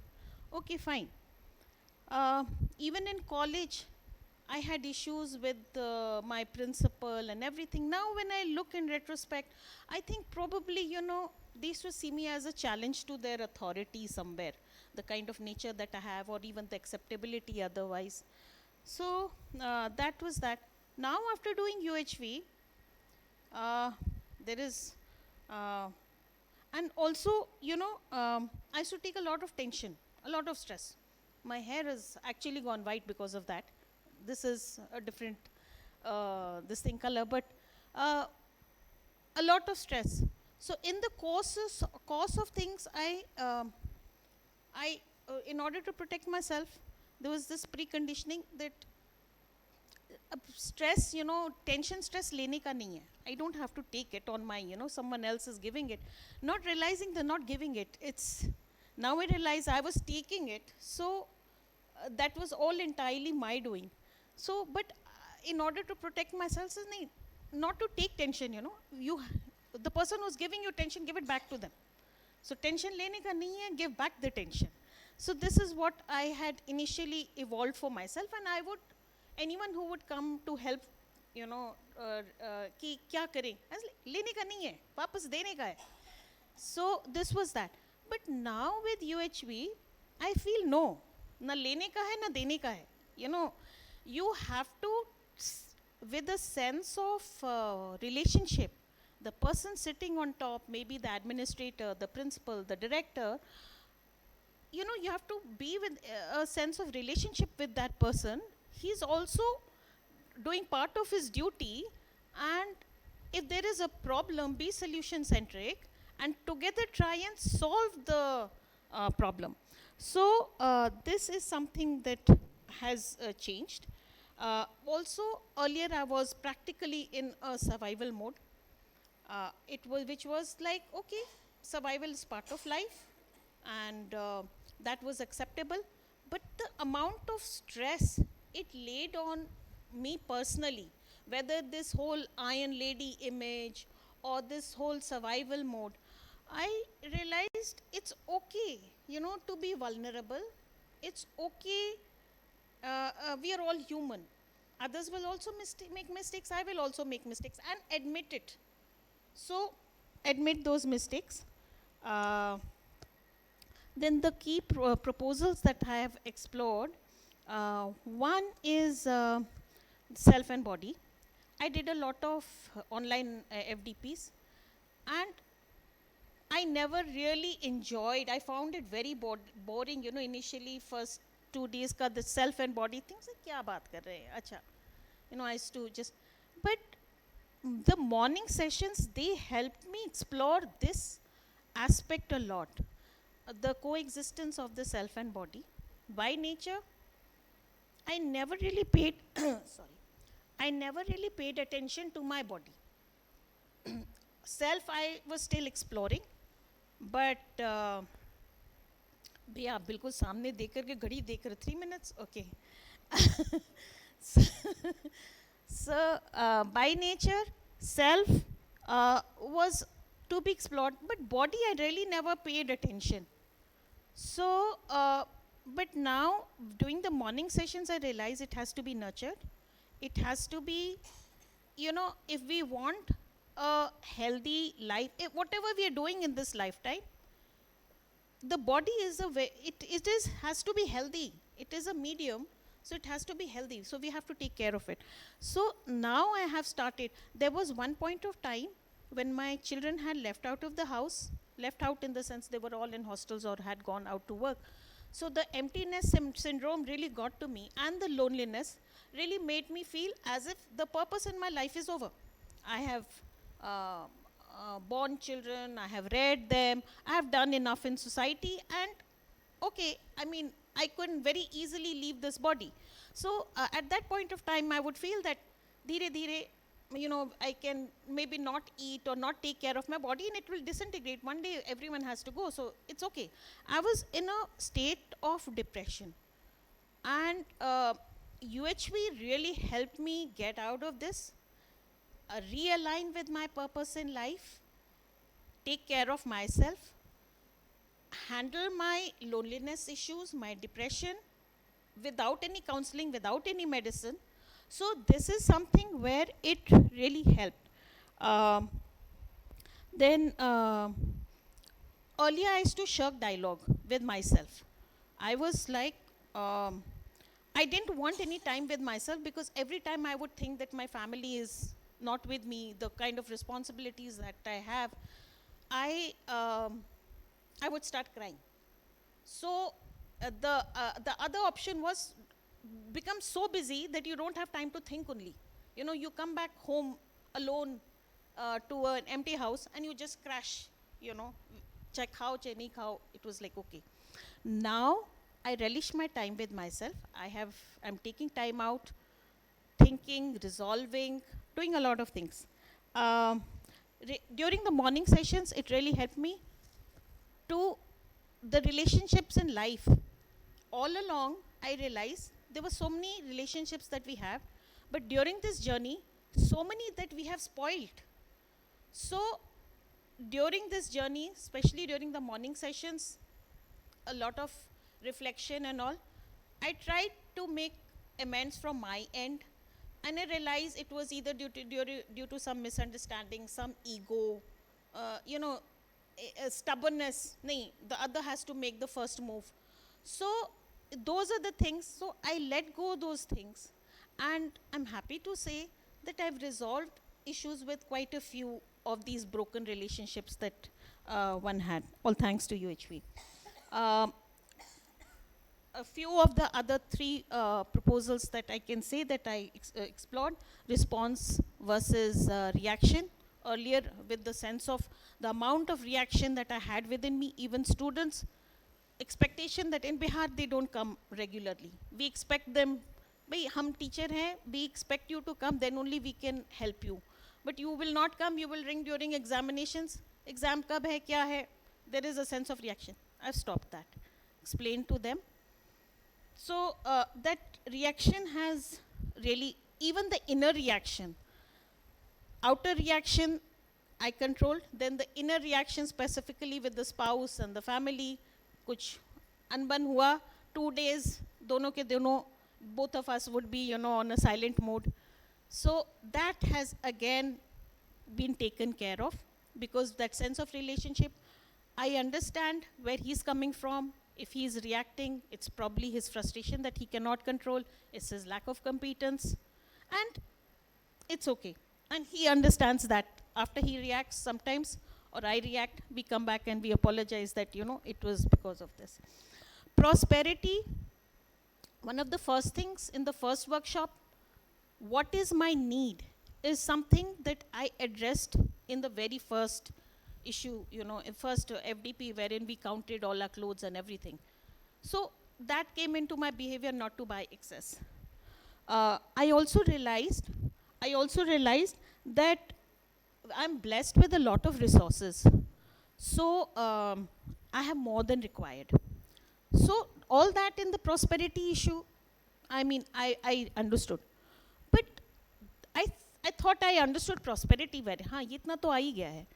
okay, fine. Even in college, I had issues with my principal and everything. Now, when I look in retrospect, I think probably, they used to see me as a challenge to their authority somewhere, the kind of nature that I have, or even the acceptability otherwise. So, that was that. Now, after doing UHV, there is, and also, I used to take a lot of tension, a lot of stress. My hair has actually gone white because of that. This is a different this thing color, but a lot of stress. So in the course of things, in order to protect myself, there was this preconditioning that stress, tension stress lene ka nahi hai. I don't have to take it on my, someone else is giving it. Not realizing they're not giving it. It's now I realize I was taking it. So that was all entirely my doing. So, but in order to protect myself, says, "Nahi, not to take tension, you know, the person who's giving you tension, give it back to them. So tension lene ka nahi hai, give back the tension." So this is what I had initially evolved for myself, and I would, anyone who would come to help, you know, कि क्या करें, I was like, लेने का नहीं है, वापस देने का है. So this was that. But now with UHV, I feel no, ना लेने का है ना देने का है. You know, you have to, with a sense of relationship, the person sitting on top, maybe the administrator, the principal, the director, you know, you have to be with a sense of relationship with that person. He's also doing part of his duty, and if there is a problem, be solution centric and together try and solve the problem. So this is something that has changed. Also, earlier I was practically in a survival mode. Which was like, okay, survival is part of life, and that was acceptable. But the amount of stress it laid on me personally, whether this whole Iron Lady image or this whole survival mode, I realized it's okay, you know, to be vulnerable. It's okay. We are all human. Others will also make mistakes. I will also make mistakes, and admit it. So, admit those mistakes. Then the key proposals that I have explored, one is self and body. I did a lot of online FDPs, and I never really enjoyed, I found it very boring, you know, initially first 2 days ka the self and body things, kya baat kar rahe hai, acha. You know, I used to just, but the morning sessions, they helped me explore this aspect a lot. The coexistence of the self and body. By nature, I never really paid, I never really paid attention to my body. Self, I was still exploring, but भैया बिल्कुल सामने देख करके घड़ी देख कर 3 minutes, okay. So by nature, self was to be explored, but body I really never paid attention. So, but now doing the morning sessions, I realize it has to be nurtured. It has to be, you know, if we want a healthy life, whatever we are doing in this lifetime, the body is a way, has to be healthy. It is a medium, so it has to be healthy. So we have to take care of it. So now I have started. There was one point of time when my children had left out of the house, left out in the sense they were all in hostels or had gone out to work. So the emptiness syndrome really got to me, and the loneliness really made me feel as if the purpose in my life is over. I have born children, I have reared them, I have done enough in society, and okay, I mean, I couldn't very easily leave this body. So at that point of time, I would feel that dheere dheere, you know, I can maybe not eat or not take care of my body, and it will disintegrate. One day everyone has to go, so it's okay. I was in a state of depression, and UHV really helped me get out of this, realign with my purpose in life, take care of myself, handle my loneliness issues, my depression, without any counseling, without any medicine. So this is something where it really helped. Then earlier I used to shirk dialogue with myself. I was like, I didn't want any time with myself, because every time I would think that my family is not with me, the kind of responsibilities that I have, I would start crying. So the other option was become so busy that you don't have time to think only. You know, you come back home alone to an empty house and you just crash, you know, check how, nahi khao. It was like, okay. Now I relish my time with myself. I'm taking time out, thinking, resolving, doing a lot of things. During the morning sessions, it really helped me to the relationships in life. all along, I realized there were so many relationships that we have, but during this journey, so many that we have spoiled. So, during this journey, especially during the morning sessions, a lot of reflection and all, I tried to make amends from my end, and I realized it was either due to some misunderstanding, some ego, stubbornness. Nahi, the other has to make the first move. So those are the things. So I let go those things, and I'm happy to say that I've resolved issues with quite a few of these broken relationships that one had. All thanks to UHV. Um, a few of the other three proposals that I can say that I explored: response versus reaction. Earlier, with the sense of the amount of reaction that I had within me, even students, expectation that in Bihar they don't come regularly. We expect them, bhai, hum teacher hain, we expect you to come, then only we can help you. But you will not come, you will ring during examinations. Exam kab hai, kya hai? There is a sense of reaction. I've stopped that. Explained to them. So that reaction has really, even the inner reaction, outer reaction I controlled, then the inner reaction specifically with the spouse and the family, kuch anban hua, 2 days, dono ke dono, both of us would be, on a silent mode. So that has again been taken care of, because that sense of relationship, I understand where he's coming from. If he's reacting, it's probably his frustration that he cannot control, it's his lack of competence, and it's okay. And he understands that after he reacts sometimes, or I react, we come back and we apologize that, it was because of this. Prosperity, one of the first things in the first workshop, what is my need, is something that I addressed in the very first issue, in first FDP, wherein we counted all our clothes and everything. So that came into my behavior not to buy excess. I also realized that I'm blessed with a lot of resources. So I have more than required. So all that in the prosperity issue, I understood. But I thought I understood prosperity very, ye itna to aa hi gaya hai.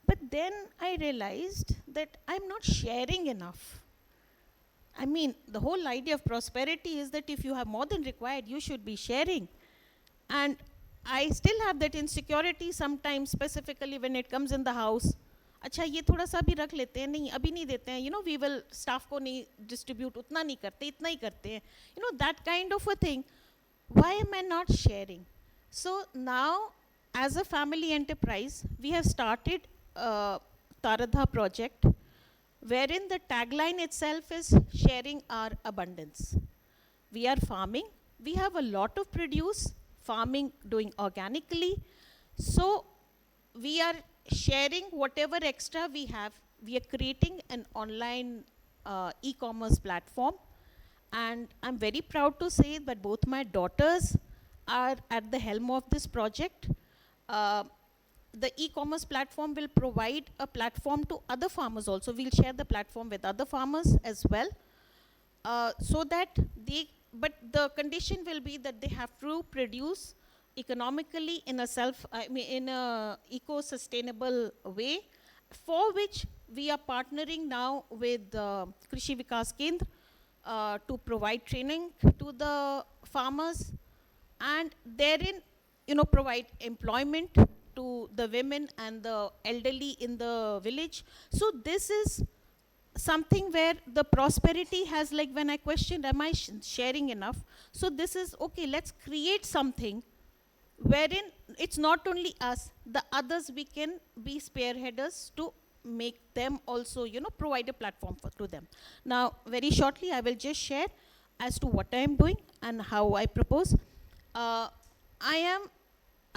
But then I realized that I'm not sharing enough. The whole idea of prosperity is that if you have more than required, you should be sharing. And I still have that insecurity sometimes, specifically when it comes in the house. अच्छा ये थोड़ा सा भी रख लेते हैं, नहीं अभी नहीं देते हैं, we will staff को नहीं distribute, उतना नहीं करते, इतना ही करते हैं, that kind of a thing. Why am I not sharing? So now, as a family enterprise, we have started Taradha project, wherein the tagline itself is sharing our abundance. We are farming, we have a lot of produce, farming doing organically, so we are sharing whatever extra we have. We are creating an online e-commerce platform, and I'm very proud to say that both my daughters are at the helm of this project. The e-commerce platform will provide a platform to other farmers also. We'll share the platform with other farmers as well, so that but the condition will be that they have to produce economically in a eco-sustainable way, for which we are partnering now with Krishi Vikas Kendra to provide training to the farmers, and therein, provide employment to the women and the elderly in the village. So this is something where the prosperity has, like when I questioned, am I sharing enough? So this is, okay, let's create something wherein it's not only us, the others we can be spearheaders to make them also, provide a platform to them. Now, very shortly, I will just share as to what I am doing and how I propose. I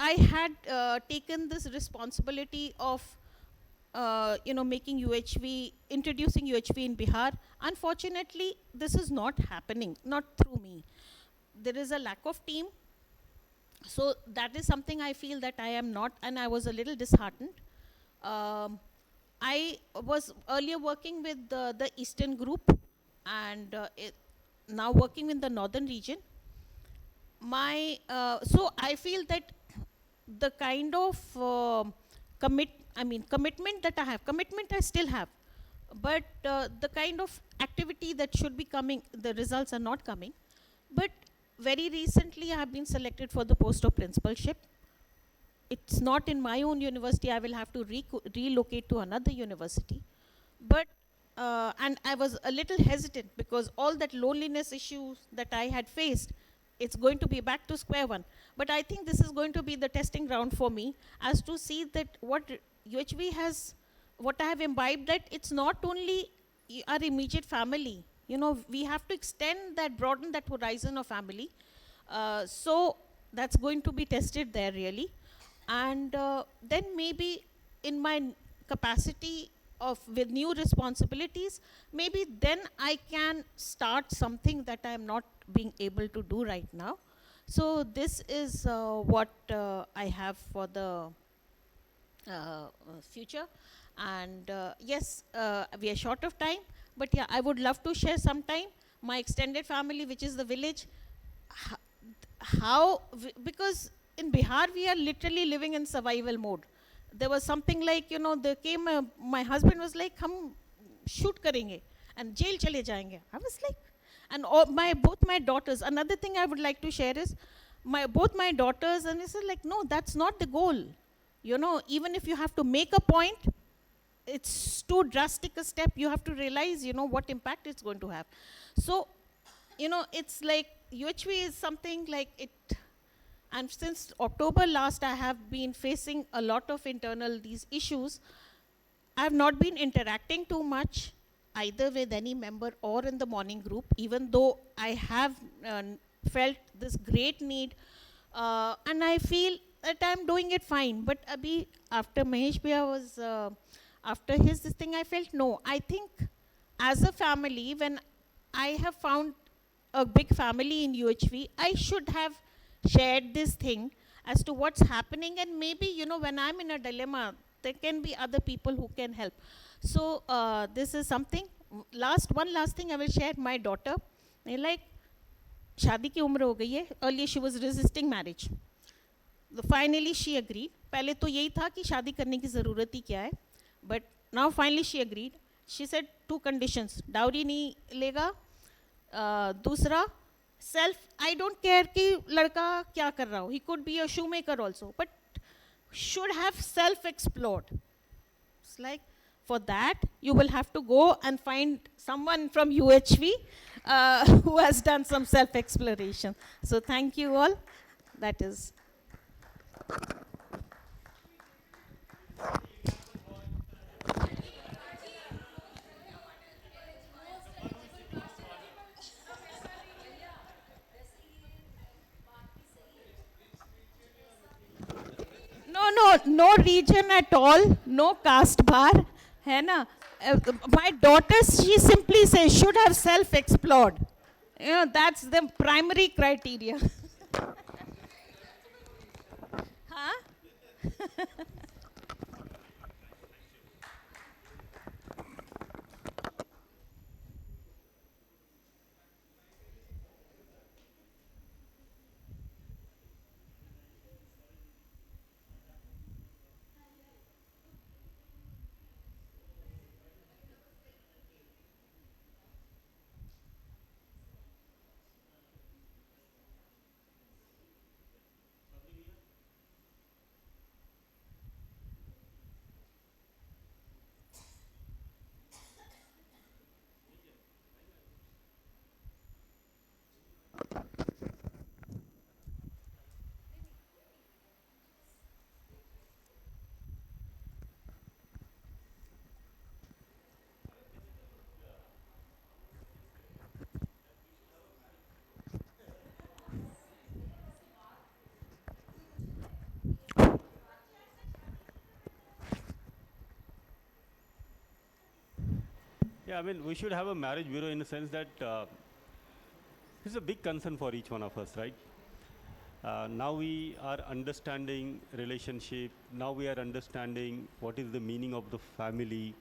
had taken this responsibility of, making UHV, introducing UHV in Bihar. Unfortunately, this is not happening, not through me. There is a lack of team. So that is something I feel that I am not, and I was a little disheartened. I was earlier working with the Eastern group, and now working in the northern region, so I feel that the kind of commitment that I have, commitment I still have, but the kind of activity that should be coming, the results are not coming. But very recently, I have been selected for the post of principalship. It's not in my own university. I will have to relocate to another university. But and I was a little hesitant because all that loneliness issues that I had faced, it's going to be back to square one. But I think this is going to be the testing ground for me as to see that what UHV has, what I have imbibed, that it's not only our immediate family. You know, we have to extend that, broaden that horizon of family. So that's going to be tested there really. And then maybe in my capacity of with new responsibilities, maybe then I can start something that I am not being able to do right now. So this is what I have for the future. And yes, we are short of time, but yeah, I would love to share sometime my extended family, which is the village. Because in Bihar we are literally living in survival mode. There was something like, you know, there came my husband was like, hum shoot karenge and jail chale jayenge. I was like, and both my daughters, another thing I would like to share is both my daughters, and they said like, no, that's not the goal. You know, even if you have to make a point, it's too drastic a step. You have to realize, you know, what impact it's going to have. So, you know, it's like UHV is something like it. And since October last, I have been facing a lot of internal these issues. I have not been interacting too much either with any member or in the morning group, even though I have felt this great need. And I feel that I'm doing it fine. But abhi, after Mahesh Bhaiya was, after this thing, I felt no. I think as a family, when I have found a big family in UHV, I should have shared this thing as to what's happening, and maybe, you know, when I'm in a dilemma, there can be other people who can help. So this is something. One last thing I will share. My daughter, like, शादी की उम्र हो गई है. Earlier she was resisting marriage. Finally she agreed. पहले तो यही था कि शादी करने की ज़रूरत ही क्या है. But now finally she agreed. She said 2 conditions. Dowry नहीं लेगा. दूसरा, I don't care कि लड़का क्या कर रहा हो. He could be a shoemaker also, but should have self-explored. It's like, for that, you will have to go and find someone from UHV who has done some self-exploration. So thank you all. That is. No region at all, no caste bar, है ना? My daughter, she simply says, should have self-explored. You know, that's the primary criteria. Huh? Yeah, I mean, we should have a marriage bureau in the sense that it's a big concern for each one of us, right? Now we are understanding relationship. Now we are understanding what is the meaning of the family,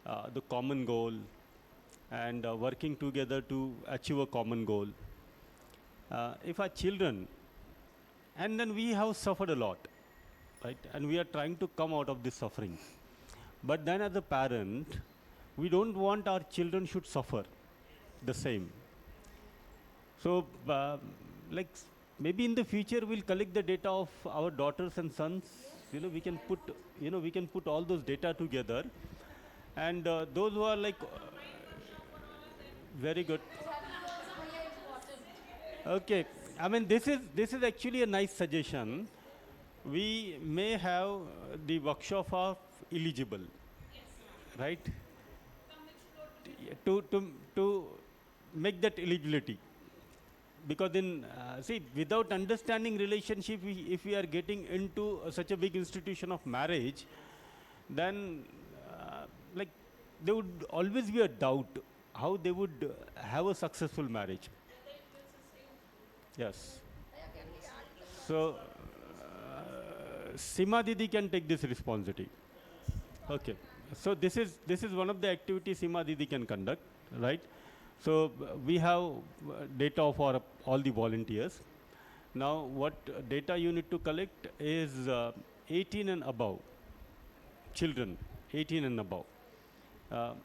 the common goal, and working together to achieve a common goal. If our children, and then we have suffered a lot, right? And we are trying to come out of this suffering. But then as a parent, we don't want our children should suffer the same. So, like maybe in the future we'll collect the data of our daughters and sons. We can put all those data together, and those who are like very good. Okay, I mean this is actually a nice suggestion. We may have the workshop of eligible, right? To make that eligibility, because then see, without understanding relationship, if we are getting into such a big institution of marriage, then like there would always be a doubt how they would have a successful marriage. Yes. So Sima Didi can take this responsibility. Okay. So this is one of the activities Sima Didi can conduct, right? So we have data of all the volunteers. Now what data you need to collect is 18 and above children, 18 and above,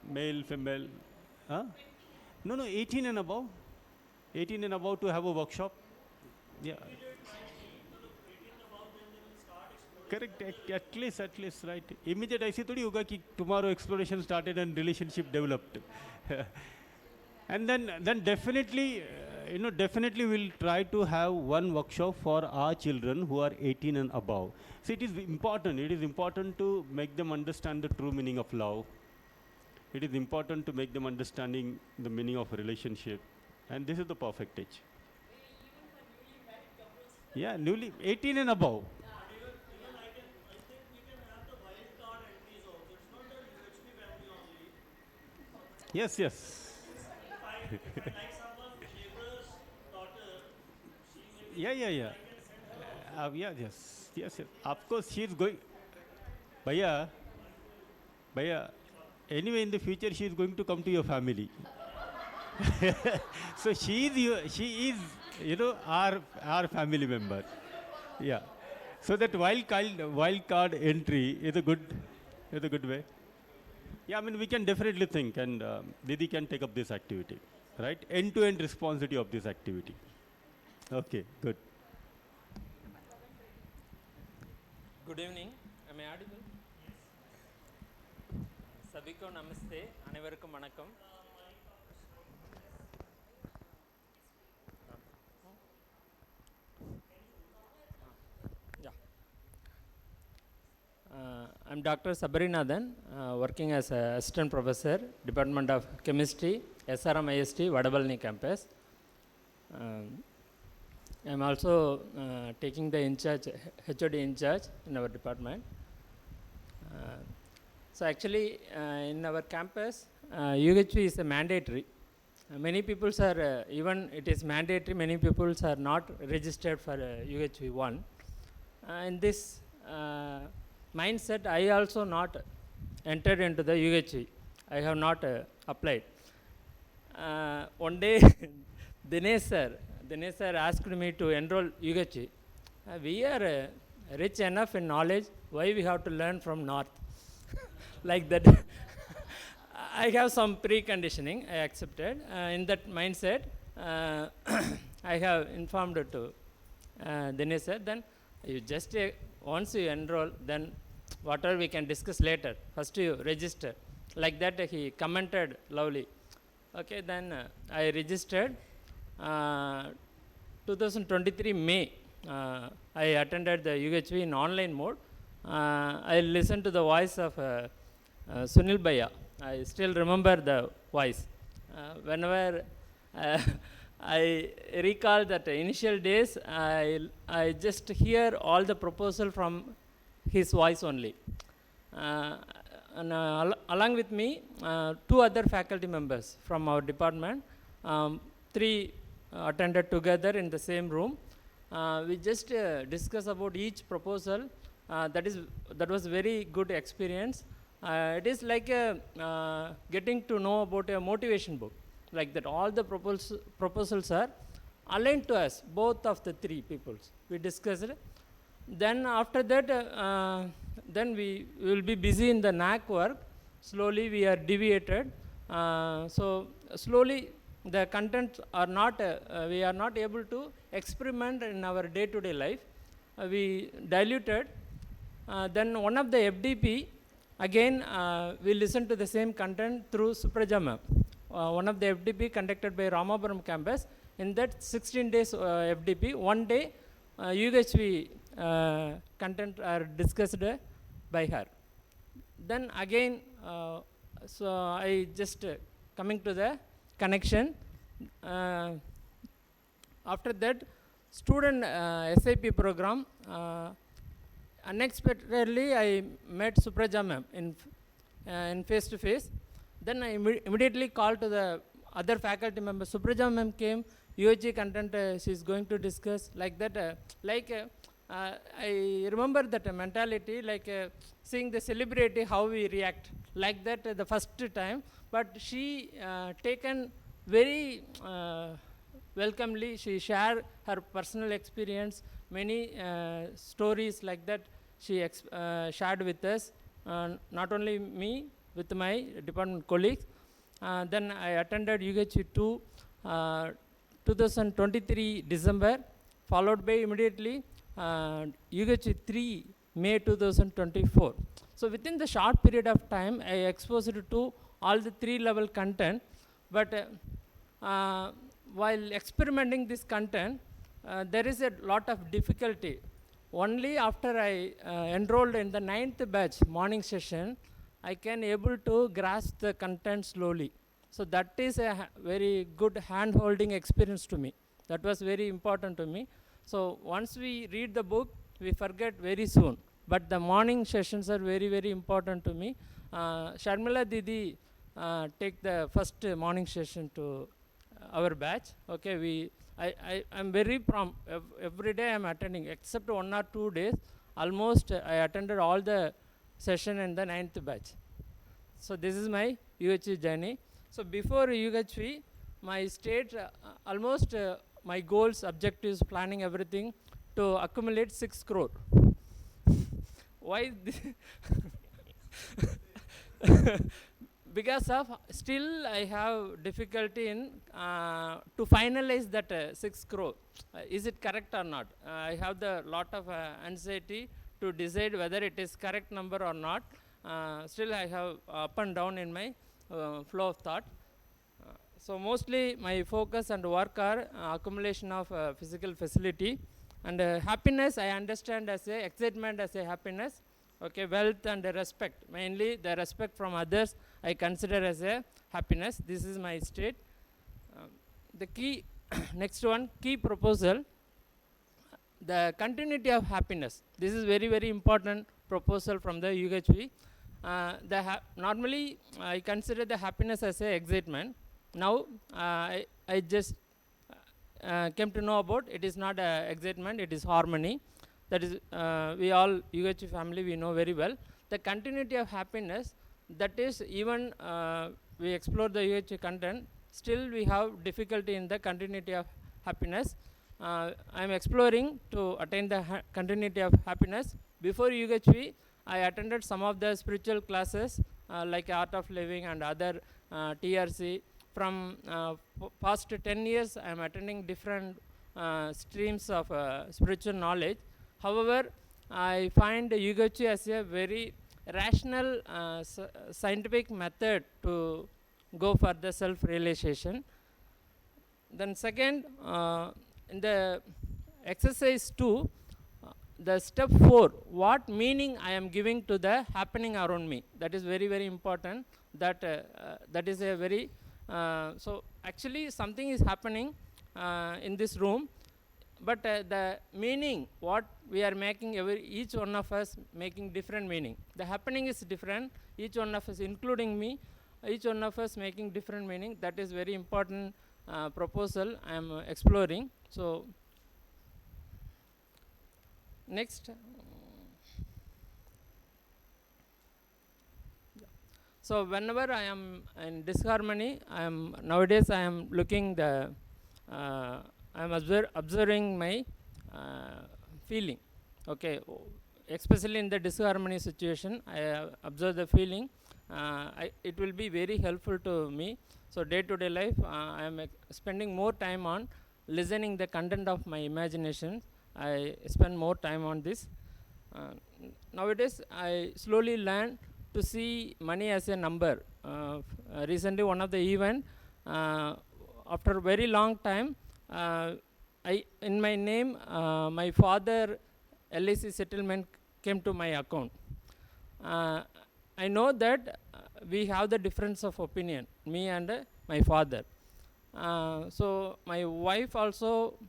male, female. Huh? No, 18 and above. 18 and above to have a workshop. Yeah. Correct. At least, right. Immediate ऐसे थोड़ी होगा कि tomorrow exploration started and relationship developed. And then definitely, definitely we'll try to have one workshop for our children who are 18 and above. So it is important. It is important to make them understand the true meaning of love. It is important to make them understanding the meaning of a relationship. And this is the perfect age. Yeah, newly 18 and above. Yes. Yeah. Yeah, yes. Of course, she is going. Bhaiya. Anyway, in the future, she is going to come to your family. So she is our family member. Yeah. So that wild card entry is a good way. Yeah, I mean we can definitely think, and Didi can take up this activity, right? End-to-end responsibility of this activity. Okay, good. Good evening. Am I audible? सभी को नमस्ते, अनेवरुक्कुम वणक्कम. I'm Dr. Sabarinathan, working as an assistant professor, Department of Chemistry, SRM IST, Vadabalani campus. I'm also taking the HOD in charge in our department. So actually, in our campus, UHV is a mandatory. Many people are, even it is mandatory, many people are not registered for UHV 1. In this mindset, I also not entered into the UHV. I have not applied. One day, Dinesh sir asked me to enroll UHV. We are rich enough in knowledge, why we have to learn from North? Like that. I have some preconditioning, I accepted. In that mindset, I have informed to Dinesh sir, then you just once you enroll, then whatever we can discuss later. First you register. Like that he commented lovely. Okay, then I registered. 2023 May, I attended the UHV in online mode. I listened to the voice of Sunil Bhaiya. I still remember the voice. Whenever I recall that initial days, I just hear all the proposal from his voice only. And along with me, 2 other faculty members from our department, 3 attended together in the same room. We just discuss about each proposal. That was very good experience. It is like a, getting to know about a motivation book, like that. All the proposals are aligned to us, both of the three peoples. We discussed. Then after that, then we will be busy in the NAC work. Slowly we are deviated. So slowly the contents are not, we are not able to experiment in our day-to-day life. We diluted. Then one of the FDP, again we listen to the same content through Supraja ma'am. One of the FDP conducted by Ramapuram campus. In that 16 days FDP, one day UHV content are discussed by her. Then again, so I just coming to the connection. After that, student SIP program, unexpectedly I met Supraja ma'am in face to face. Then I immediately called to the other faculty members. Supraja ma'am came, UHG content she is going to discuss, like that. I remember that mentality, like seeing the celebrity, how we react, like that the first time. But she taken very welcomely. She shared her personal experience, many stories like that she shared with us, not only me, with my department colleagues. Then I attended UHV 2 2023 December, followed by immediately UHV 3 May 2024. So within the short period of time, I exposed to all the 3-level content. But while experimenting this content, there is a lot of difficulty. Only after I enrolled in the 9th batch morning session, I can able to grasp the content slowly. So that is a very good hand-holding experience to me. That was very important to me. So once we read the book, we forget very soon. But the morning sessions are very, very important to me. Sharmila Didi take the first morning session to our batch. Okay, I'm very prompt. Every day I'm attending, except 1 or 2 days. Almost I attended all the session in the 9th batch. So this is my UHV journey. So before UHV, my state, almost my goals, objectives, planning, everything to accumulate 6 crore. Why? Because of still I have difficulty in to finalize that 6 crore. Is it correct or not? I have the lot of anxiety to decide whether it is correct number or not. Still I have up and down in my flow of thought. So mostly my focus and work are accumulation of physical facility, and happiness I understand as a excitement, as a happiness. Okay, wealth and respect, mainly the respect from others I consider as a happiness. This is my state. The key next one, key proposal, the continuity of happiness. This is very, very important proposal from the UHV. Normally I consider the happiness as a excitement. Now I just came to know about it is not excitement, it is harmony. That is we all UHV family, we know very well. The continuity of happiness, that is even we explore the UHV content, still we have difficulty in the continuity of happiness. I am exploring to attain the continuity of happiness. Before UHV, I attended some of the spiritual classes like Art of Living and other TRC. From past 10 years, I am attending different streams of spiritual knowledge. However, I find UHV as a very rational, scientific method to go for the self-realization. Then second, in the exercise 2, the step 4, what meaning I am giving to the happening around me. That is very, very important. That is a very, so actually something is happening in this room, but the meaning, what we are making, each one of us making different meaning. The happening is different, each one of us, including me, each one of us making different meaning. That is very important proposal I am exploring. So next, So whenever I am in disharmony, nowadays I am looking the, I am observing my feeling. Okay, especially in the disharmony situation, I observe the feeling. It will be very helpful to me. So day-to-day life, I am spending more time on listening the content of my imagination. I spend more time on this. Nowadays, I slowly learn to see money as a number. Recently, one of the event, after a very long time, in my name, my father LIC settlement came to my account. I know that we have the difference of opinion, me and my father. So my wife also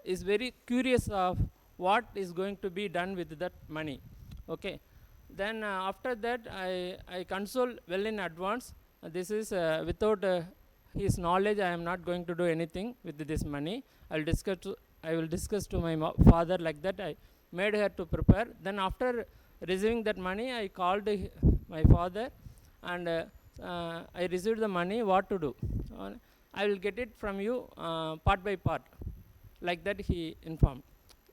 is very curious of what is going to be done with that money. Okay. Then after that, I console well in advance. This is without his knowledge. I am not going to do anything with this money. I will discuss to my father like that. I made her to prepare. Then after receiving that money, I called my father, and I received the money. What to do? I will get it from you part by part. Like that, he informed.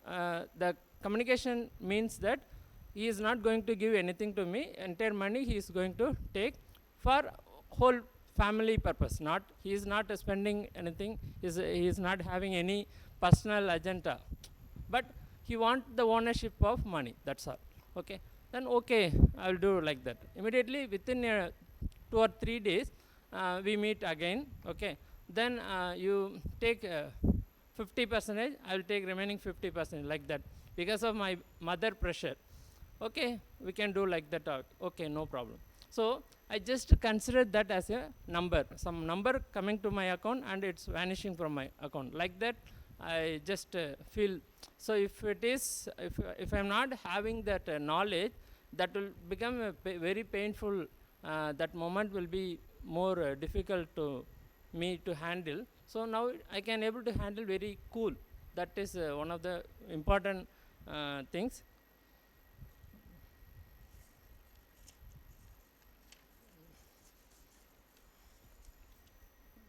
The communication means that he is not going to give anything to me. Entire money he is going to take for whole family purpose. He is not spending anything. He is not having any personal agenda. But he wants the ownership of money. That's all. Okay. Then okay, I will do like that. Immediately within 2 or 3 days, we meet again. Okay. Then you take 50%. I will take remaining 50% like that because of my mother pressure. Okay, we can do like that. Okay, no problem. So I just consider that as a number, some number coming to my account and it's vanishing from my account. Like that, I just feel. So if I'm not having that knowledge, that will become very painful. That moment will be more difficult to me to handle. So now I can able to handle very cool. That is one of the important things.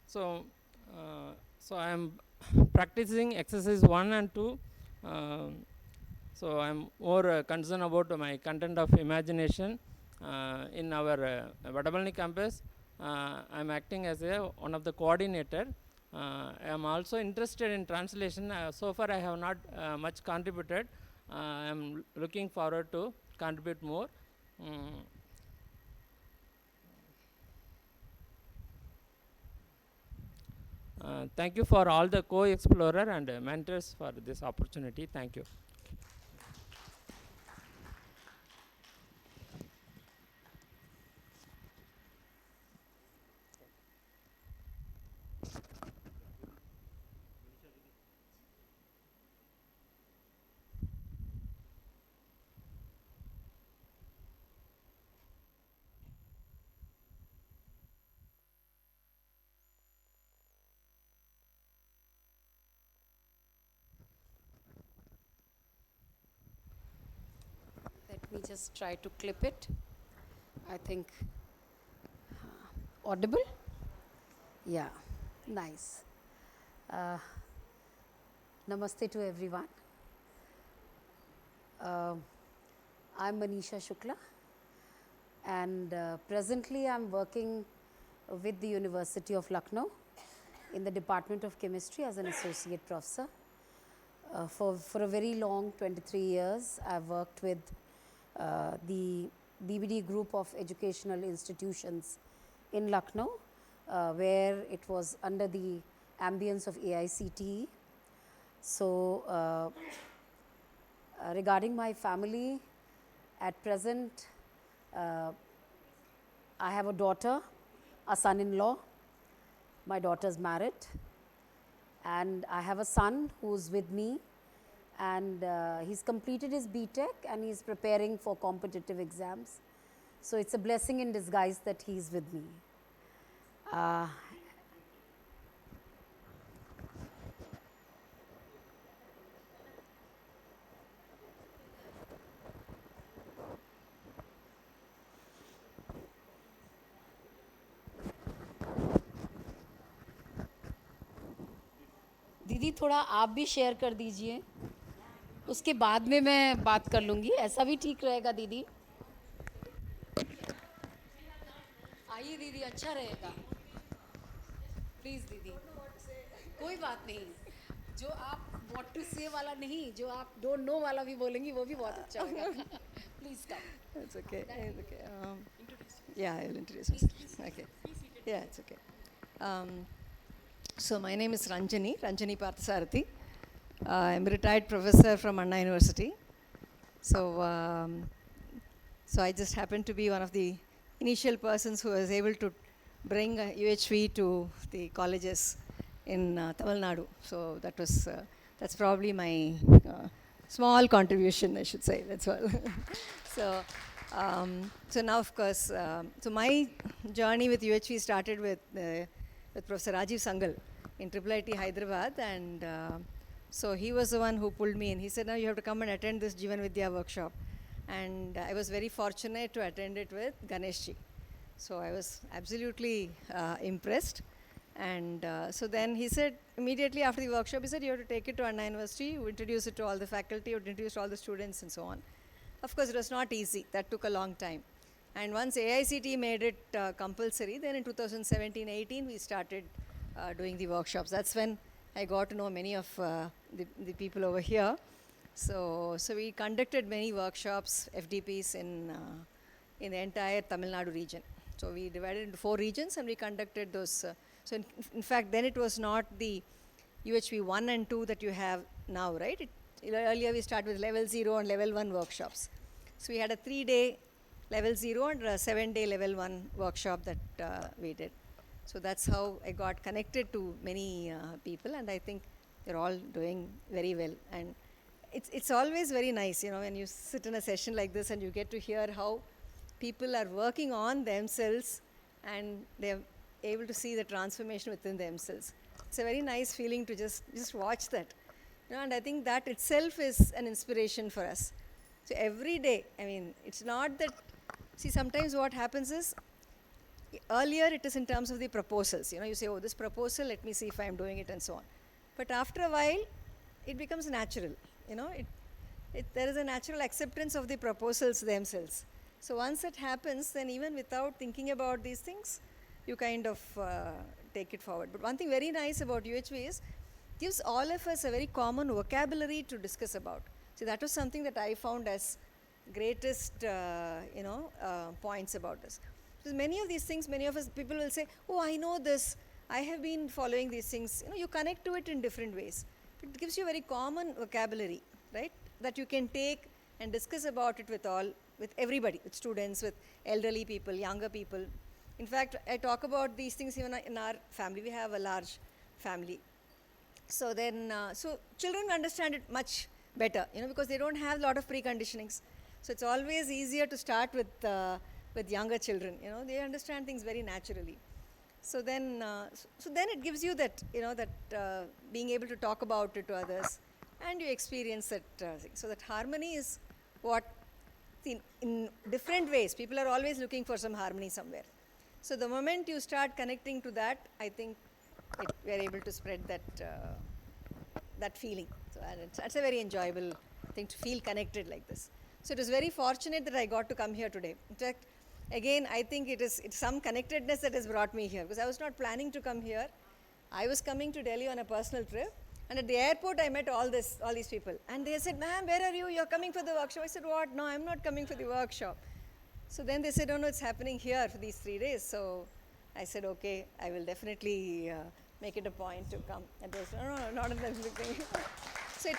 So I am practicing exercise 1 and 2. So I am more concerned about my content of imagination in our Vadapalani campus. I am acting as one of the coordinator. I am also interested in translation. So far I have not much contributed. I am looking forward to contribute more. Thank you for all the co-explorer and mentors for this opportunity. Thank you. Let me just try to clip it. I think audible? Yeah, nice. Namaste to everyone. I'm Manisha Shukla, and presently I'm working with the University of Lucknow in the Department of Chemistry as an associate professor. For a very long 23 years, I've worked with the BBD group of educational institutions in Lucknow, where it was under the ambience of AICTE. So regarding my family, at present I have a daughter, a son-in-law. My daughter's married, and I have a son who's with me, and he's completed his BTech and he's preparing for competitive exams. So it's a blessing in disguise that he's with me. दीदी थोड़ा आप भी share कर दीजिए, उसके बाद में मैं बात कर लूँगी, ऐसा भी ठीक रहेगा दीदी? आइए दीदी, अच्छा रहेगा, प्लीज़ दीदी। कोई बात नहीं, जो आप व्हाट टू से वाला नहीं, जो आप डोंट नो वाला भी बोलेंगी वो भी बहुत अच्छा होगा। Please come. It's okay. It's okay. Yeah, I will introduce myself. Okay. Yeah, it's okay. So my name is Ranjani Parthasarathi. I'm a retired professor from Anna University. So I just happened to be one of the initial persons who was able to bring UHV to the colleges in Tamil Nadu. So that's probably my small contribution, I should say. That's all. So, so now, of course, so my journey with UHV started with Professor Rajiv Sangal in IIIT Hyderabad, and so he was the one who pulled me in. He said, "Now you have to come and attend this Jivan Vidya workshop," and I was very fortunate to attend it with Ganeshji. So I was absolutely impressed. And so then he said, immediately after the workshop, he said, you have to take it to Anna University, you introduce it to all the faculty, you introduce to all the students and so on. Of course, it was not easy. That took a long time. And once AICT made it compulsory, then in 2017-18, we started doing the workshops. That's when I got to know many of the people over here. So we conducted many workshops, FDPs in the entire Tamil Nadu region. So we divided into 4 regions and we conducted those. So in fact, then it was not the UHV 1 and 2 that you have now, right? Earlier we started with level 0 and level 1 workshops. So we had a 3-day level 0 and a 7-day level 1 workshop that we did. So that's how I got connected to many people, and I think they're all doing very well. And it's always very nice, you know, when you sit in a session like this and you get to hear how people are working on themselves and they're able to see the transformation within themselves. It's a very nice feeling to just watch that. You know, and I think that itself is an inspiration for us. So every day, I mean, it's not that, see, sometimes what happens is, earlier it is in terms of the proposals. You know, you say, oh, this proposal, let me see if I'm doing it and so on. But after a while, it becomes natural. You know, there is a natural acceptance of the proposals themselves. So once it happens, then even without thinking about these things, you kind of take it forward. But one thing very nice about UHV is, gives all of us a very common vocabulary to discuss about. See, that was something that I found as greatest, points about this. Because many of these things, many of us, people will say, oh, I know this, I have been following these things. You know, you connect to it in different ways. It gives you a very common vocabulary, right, that you can take and discuss about it with everybody, with students, with elderly people, younger people. In fact, I talk about these things even in our family. We have a large family. So then, so children understand it much better, you know, because they don't have a lot of preconditionings. So it's always easier to start with younger children, you know, they understand things very naturally. So then it gives you that, you know, that being able to talk about it to others, and you experience that thing. So that harmony is what, in different ways, people are always looking for some harmony somewhere. So the moment you start connecting to that, I think we are able to spread that feeling. So, and it's a very enjoyable thing to feel connected like this. So it was very fortunate that I got to come here today. In fact, again, I think it's some connectedness that has brought me here, because I was not planning to come here. I was coming to Delhi on a personal trip, and at the airport I met all these people, and they said, "Ma'am, where are you? You're coming for the workshop." I said, "What? No, I'm not coming for the workshop." So then they said, "Oh no, it's happening here for these 3 days." So I said, "Okay, I will definitely make it a point to come." And they said, "No, not in that thing." So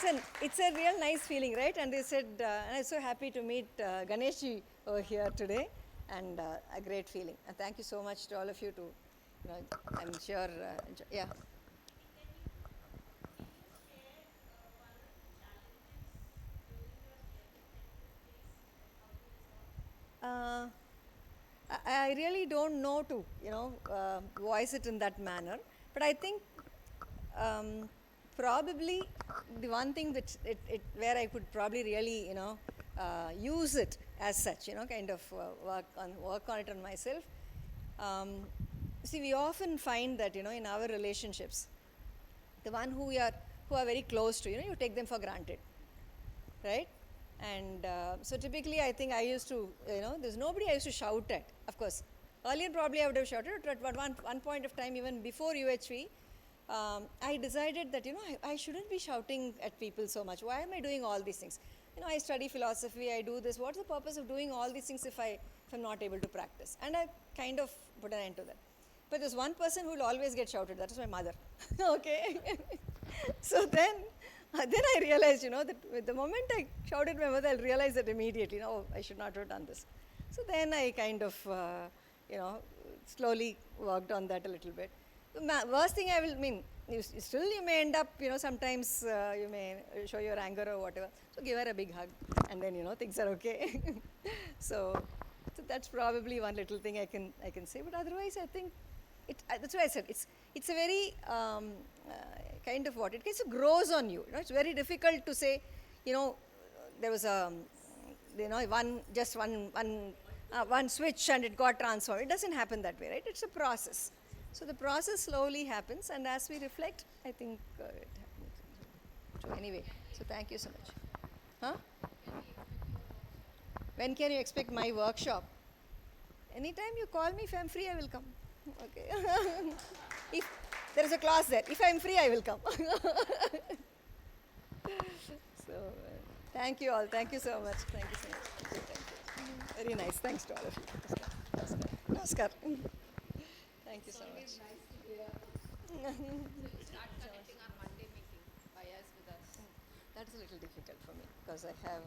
it's a real nice feeling, right? And they said, and I'm so happy to meet Ganeshji over here today, and a great feeling. And thank you so much to all of you. I'm sure, yeah. I really don't know to, voice it in that manner. But I think probably the one thing that where I could probably really, use it as such, kind of work on it on myself. See, we often find that, in our relationships, the one who we are who are very close to you, you take them for granted, right? And so typically I think I used to, there's nobody I used to shout at. Of course, earlier probably I would have shouted, but one point of time, even before UHV, I decided that, I shouldn't be shouting at people so much. Why am I doing all these things? I study philosophy, I do this. What's the purpose of doing all these things if I'm not able to practice? And I kind of put an end to that. But there's one person who will always get shouted. That is my mother. Okay. So then I realized, that the moment I shouted my mother, I'll realize that immediately, I should not have done this. So then I kind of, slowly worked on that a little bit. The worst thing you may end up, sometimes you may show your anger or whatever. So give her a big hug and then, things are okay. so that's probably one little thing I can say. But otherwise, I think, that's why I said, it's a very kind of what, it kind of grows on you. It's very difficult to say, there was a, one switch and it got transformed. It doesn't happen that way, right? It's a process. So the process slowly happens, and as we reflect, I think it happens. So anyway, so thank you so much. Huh? When can you expect my workshop? Anytime you call me, if I'm free, I will come. Okay. If there is a class there, if I'm free, I will come. So thank you all. Thank you so much. Thank you so much. Thank you. Very nice. Thanks to all of you. Namaskar. Thank you so much. Start connecting our Monday meeting by us with us. That is a little difficult for me because I have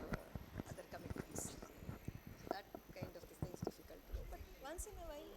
other commitments. So that kind of thing is difficult to do. But once in a while,